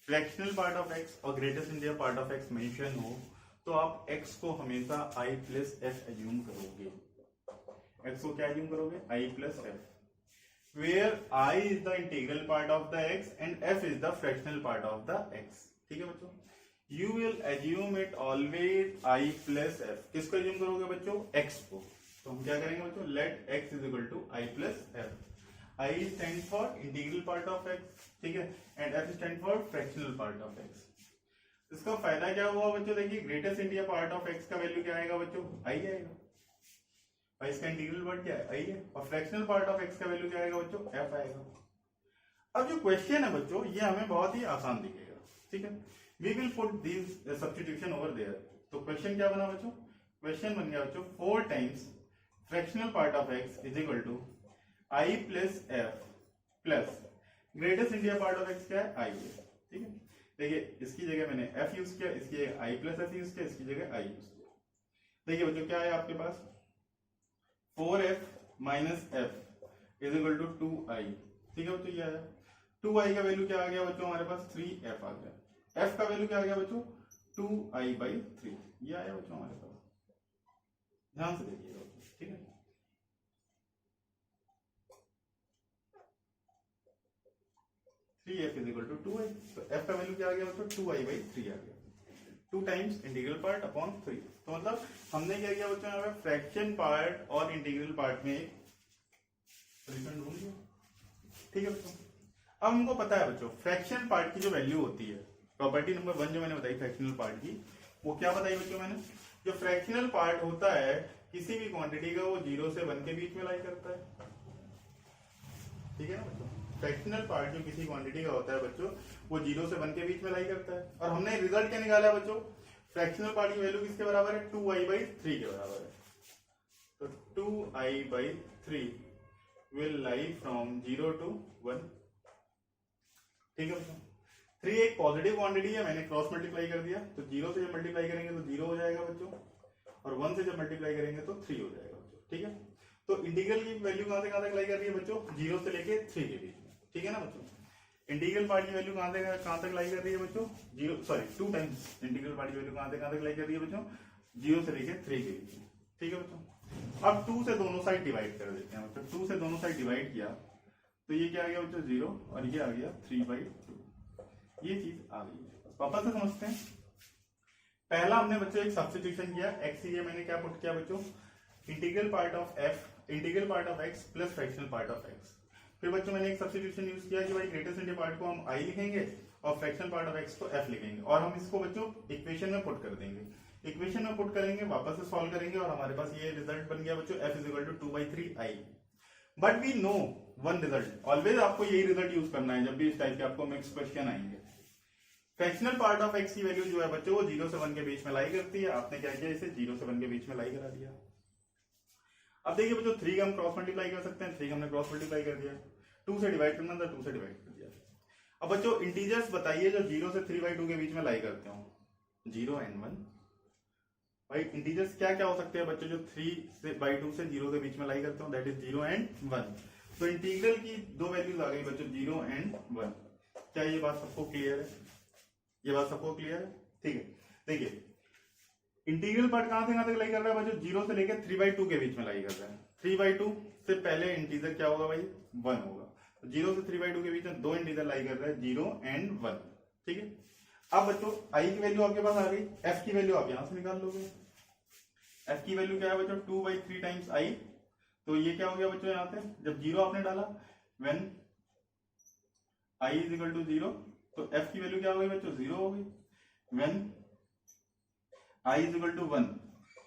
फ्रैक्शनल पार्ट ऑफ x और greatest integer part of x mention हो, तो आप x को हमेशा i प्लस f एज्यूम करोगे। x को क्या एज्यूम करोगे, i plus f, where I is the integral part of the x and f is the fractional part of the x, ठीक है बच्चों। You will assume it always I plus f, किसको assume करोगे बच्चों, x को। तो हम क्या करेंगे बच्चों, let x is equal to I plus f, I stands for integral part of x, ठीक है, and f stands for fractional part of x। इसका फायदा क्या हुआ बच्चों, देखिए greatest integer part of x का वैल्यू क्या आएगा बच्चों, I आएगा, और इसका इंटीग्रल वर्ड क्या है, आई है, और फ्रैक्शनल पार्ट ऑफ x का वैल्यू क्या आएगा बच्चों, f आएगा। अब जो क्वेश्चन है बच्चों ये हमें बहुत ही आसान दिखेगा, ठीक है। We will put this substitution over there. तो क्वेश्चन क्या बना बच्चों, क्वेश्चन बन गया बच्चों 4 times fractional part of x is equal to i plus f plus greatest integer part of x क्या है, i है, ठीक है। देखिए इसकी जगह मैंने f यूज किया, इसकी जगह i प्लस f यूज किया, इसकी जगह i यूज किया। देखिए बच्चों क्या है आपके पास, 4f minus f is equal to 2i, ठीक है बच्चों। ये आया 2i का वैल्यू क्या आ गया बच्चों, हमारे पास 3f आ गया। f का वैल्यू क्या आ गया बच्चों, 2i/3, ये आया बच्चों हमारे पास, ध्यान से देखिएगा, ठीक है। Three f is equal to 2i, तो f का वैल्यू क्या आ गया बच्चों, 2i/3 आ गया, 2 टाइम्स इंटीग्रल पार्ट अपॉन 3। तो मतलब हमने क्या किया बच्चों, यहाँ पे फ्रैक्शन पार्ट और इंटीग्रल पार्ट में एक सोल्यूशन ढूंढ लिया, ठीक है बच्चों। अब हमको पता है बच्चों फ्रैक्शन पार्ट की जो वैल्यू होती है प्रॉपर्टी नंबर 1 जो मैंने बताई फ्रैक्शनल पार्ट की, वो क्या बताई बच्चों मैंने, जो फ्रैक्शनल पार्ट होता है किसी भी क्वांटिटी का वो 0 से 1 के बीच में लाई करता है, ठीक है ना बच्चों। फ्रैक्शनल पार्ट जो किसी क्वांटिटी का होता है बच्चों वो 0 से 1 के बीच में लाई करता है। और हमने रिजल्ट क्या निकाला है बच्चों, फ्रैक्शनल पार्ट की वैल्यू किसके बराबर है, 2i/3 के बराबर है। तो 2i/3 will lie from 0 to 1, ठीक है बच्चों। 3 एक पॉजिटिव क्वांटिटी है, मैंने क्रॉस मल्टीप्लाई कर दिया, तो 0 से जब मल्टीप्लाई करेंगे तो 0 हो जाएगा बच्चों, और 1 से जब मल्टीप्लाई करेंगे तो 3 हो जाएगा बच्चों, ठीक है। तो इंटीग्रल की वैल्यू कहां से कहां तक लाई कर रही है बच्चों, 0 से लेके 3 के बीच में, ठीक है ना बच्चों। इंटीग्रल पार्ट की वैल्यू कहां तक लाई कर रही है बच्चों, 2 टाइम्स इंटीग्रल पार्ट की वैल्यू कहां तक लाई कर रही है बच्चों, 0 से लेके 3 के बीच में, ठीक है बच्चों। अब 2 से दोनों साइड डिवाइड कर देते हैं बच्चों, 2 से दोनों साइड डिवाइड किया तो ये क्या आ गया बच्चों 0, और ये आ गया 3/2, ये चीज आ गई। वापस से समझते हैं। पहला हमने बच्चों एक सब्स्टिट्यूशन किया, x ये मैंने क्या पुट किया बच्चों, integral part of f integral part of x plus fractional part of x। फिर बच्चों मैंने एक सब्स्टिट्यूशन यूज किया कि भाई ग्रेटेस्ट इंटीजर पार्ट को हम i लिखेंगे और फ्रैक्शनल पार्ट ऑफ x को f लिखेंगे, और हम इसको बच्चों इक्वेशन में पुट कर देंगे। इक्वेशन में पुट करेंगे, वापस से सॉल्व करेंगे, और हमारे पास ये रिजल्ट बन गया बच्चों f = 2/3i। But we know one result, always आपको यही रिजल्ट यूज करना है जब भी इस टाइप के आपको मिक्स क्वेश्चन आएंगे। फ्रैक्शनल पार्ट ऑफ x की वैल्यू जो है बच्चों वो 0 से 1 के बीच में लाई करती है। आपने क्या किया, इसे 0 से 1 के बीच में लाई करा दिया। अब देखिए बच्चों 3 का हम क्रॉस मल्टीप्लाई कर सकते हैं, 3 का हमने क्रॉस मल्टीप्लाई कर दिया, 2 से डिवाइड करना था 2 से डिवाइड कर दिया। अब बच्चों इंटीजर्स बताइए जो 0 से 3/2 के बीच में लाई करते हो, 0 and 1। भाई इंटीजर्स क्या क्या हो सकते हैं बच्चों जो 3/2 से 0 के बीच में लाई करते हो, दैट इज 0 and 1। तो इंटीग्रल की दो वैल्यूज आ गई बच्चों 0 and 1। क्या ये बात सबको क्लियर है, ये बात सबको क्लियर है, ठीक है। देखिए इंटीग्रल पार्ट कहां से कहां तक लाई कर रहा है बच्चों, 0 से लेकर 3/2 के बीच में लाई कर रहा है। 3/2 से पहले इंटीजर क्या होगा भाई, 1 होगा। तो 0 से 3/2 के बीच में दो इंटीजर लाई कर रहा है, 0 and 1, ठीक है। अब बच्चों i की वैल्यू आपके पास आ गई, f की वैल्यू आप यहां से निकाल लोगे। f की वैल्यू क्या है बच्चों, 2/3 टाइम्स i। तो ये क्या हो गया बच्चों, यहाँ से जब 0 आपने डाला, व्हेन i = 0, तो f की वैल्यू क्या हो गई बच्चों, 0 हो गई। व्हेन i = 1,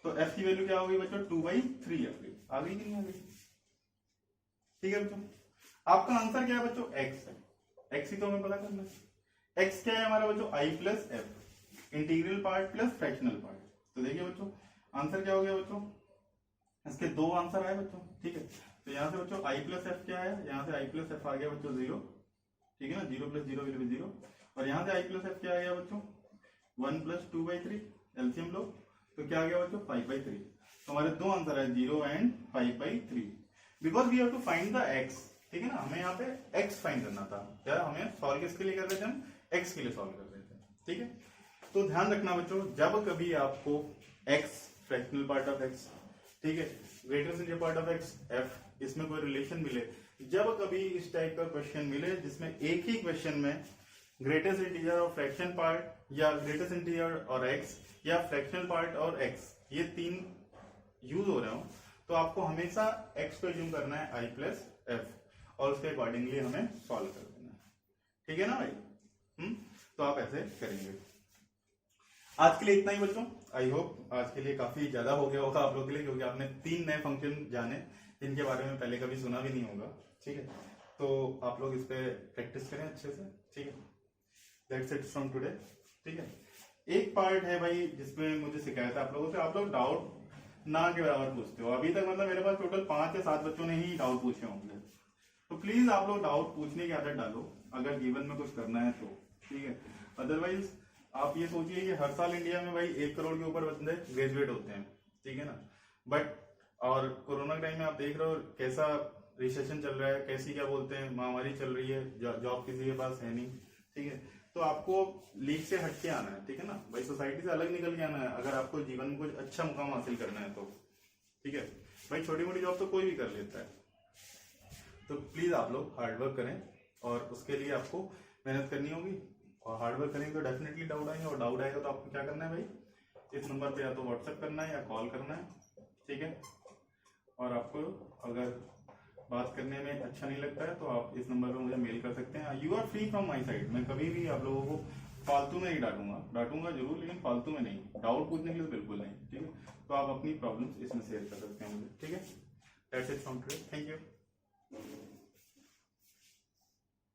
तो f की वैल्यू क्या हो गई बच्चों, 2/3 आ गई नहीं आ गई, ठीक है बच्चों। आपका आंसर क्या है बच्चों, x है, x ही तो हमें पता करना है। x क्या है हमारा बच्चों, i + f, integral part plus fractional part. तो देखिए बच्चों आंसर क्या हो गया बच्चों, इसके दो आंसर आए बच्चों, ठीक है। तो यहाँ से बच्चों i + f क्या है, यहाँ से i + f आ गया बच्चों 0, ठीक है ना, 0 + 0 will be 0। और यहाँ से i + f क्या आ गया बच्चों, 1 + 2/3, एलसीएम लो, तो क्या आ गया बच्चों 5/3। तो हमारे दो आंसर है 0 and 5/3, because we have to find the x, ठीक है ना। हमें यहाँ पे x फाइंड करना था, क्या हमें सॉल्व किसके लिए कर रहे थे, हम x के लिए सॉल्व कर रहे थे, ठीक है। तो ध्यान रखना बच्चों, जब कभी आपको x fractional part of x, ठीक है, greatest integer part of x f, इसमें कोई रिलेशन मिले, जब कभी इस टाइप का क्वेश्चन मिले जिसमें एक ही क्वेश्चन में ग्रेटेस्ट इंटीजर और फ्रैक्शन पार्ट, या ग्रेटेस्ट इंटीजर और x, या फ्रैक्शनल पार्ट और x, ये तीन यूज हो रहे हो, तो आपको हमेशा x को एज्यूम करना है i + f, और उसके अकॉर्डिंगली हमें सॉल्व कर देना है, ठीक है ना भाई। तो आप ऐसे करेंगे। आज के लिए इतना ही बच्चों, आई होप आज के लिए काफी ज्यादा हो गया होगा आप लोगों के लिए, क्योंकि आपने 3 नए फंक्शन जाने जिनके बारे में पहले कभी सुना भी नहीं होगा, ठीक है। तो आप लोग इस पे प्रैक्टिस करें अच्छे से, ठीक है। दैट्स इट फ्रॉम टुडे, ठीक है। एक पार्ट है भाई जिसमें मुझे शिकायत है आप लोगों से, आप लोग डाउट ना के बराबर पूछते हो। अभी तक मतलब मेरे पास टोटल 5 या 7 बच्चों ने ही डाउट पूछे होंगे, तो प्लीज आप लोग डाउट पूछने की आदत डालो अगर जीवन में कुछ करना है तो, ठीक है। अदरवाइज आप ये सोचिए कि हर साल इंडिया में भाई 1 करोड़ के ऊपर बंदे ग्रेजुएट होते हैं, ठीक है ना। बट और कोरोना टाइम में आप देख रहे हो कैसा रिसेशन चल रहा है, कैसी क्या बोलते हैं महामारी चल रही है, जॉब किसी के पास है नहीं, ठीक है। तो आपको लीग से हट के आना है, ठीक है ना भाई, सोसाइटी से अलग निकल के आना है अगर आपको जीवन में कुछ अच्छा मुकाम हासिल करना है तो, ठीक है भाई। छोटी मोटी जॉब तो कोई भी कर लेता है, तो प्लीज आप लोग हार्डवर्क करें, और उसके लिए आपको मेहनत करनी होगी, और हार्डवर्क करेंगे तो डेफिनेटली डाउट आएंगे, और डाउट आएगा तो आपको क्या करना है भाई, इस नंबर पे या तो व्हाट्सएप करना है या कॉल करना है, ठीक है। और आपको अगर बात करने में अच्छा नहीं लगता है तो आप इस नंबर पर मुझे मेल कर सकते हैं। You are free from my side, मैं कभी भी आप लोगों को फालतू में नहीं डांटूंगा जरूर, लेकिन फालतू में नहीं, डाउट पूछने के लिए बिल्कुल नहीं, ठीक है। तो आप अपनी प्रॉब्लम्स इसमें शेयर कर सकते हैं मुझे, ठीक है। That's it from today, thank you.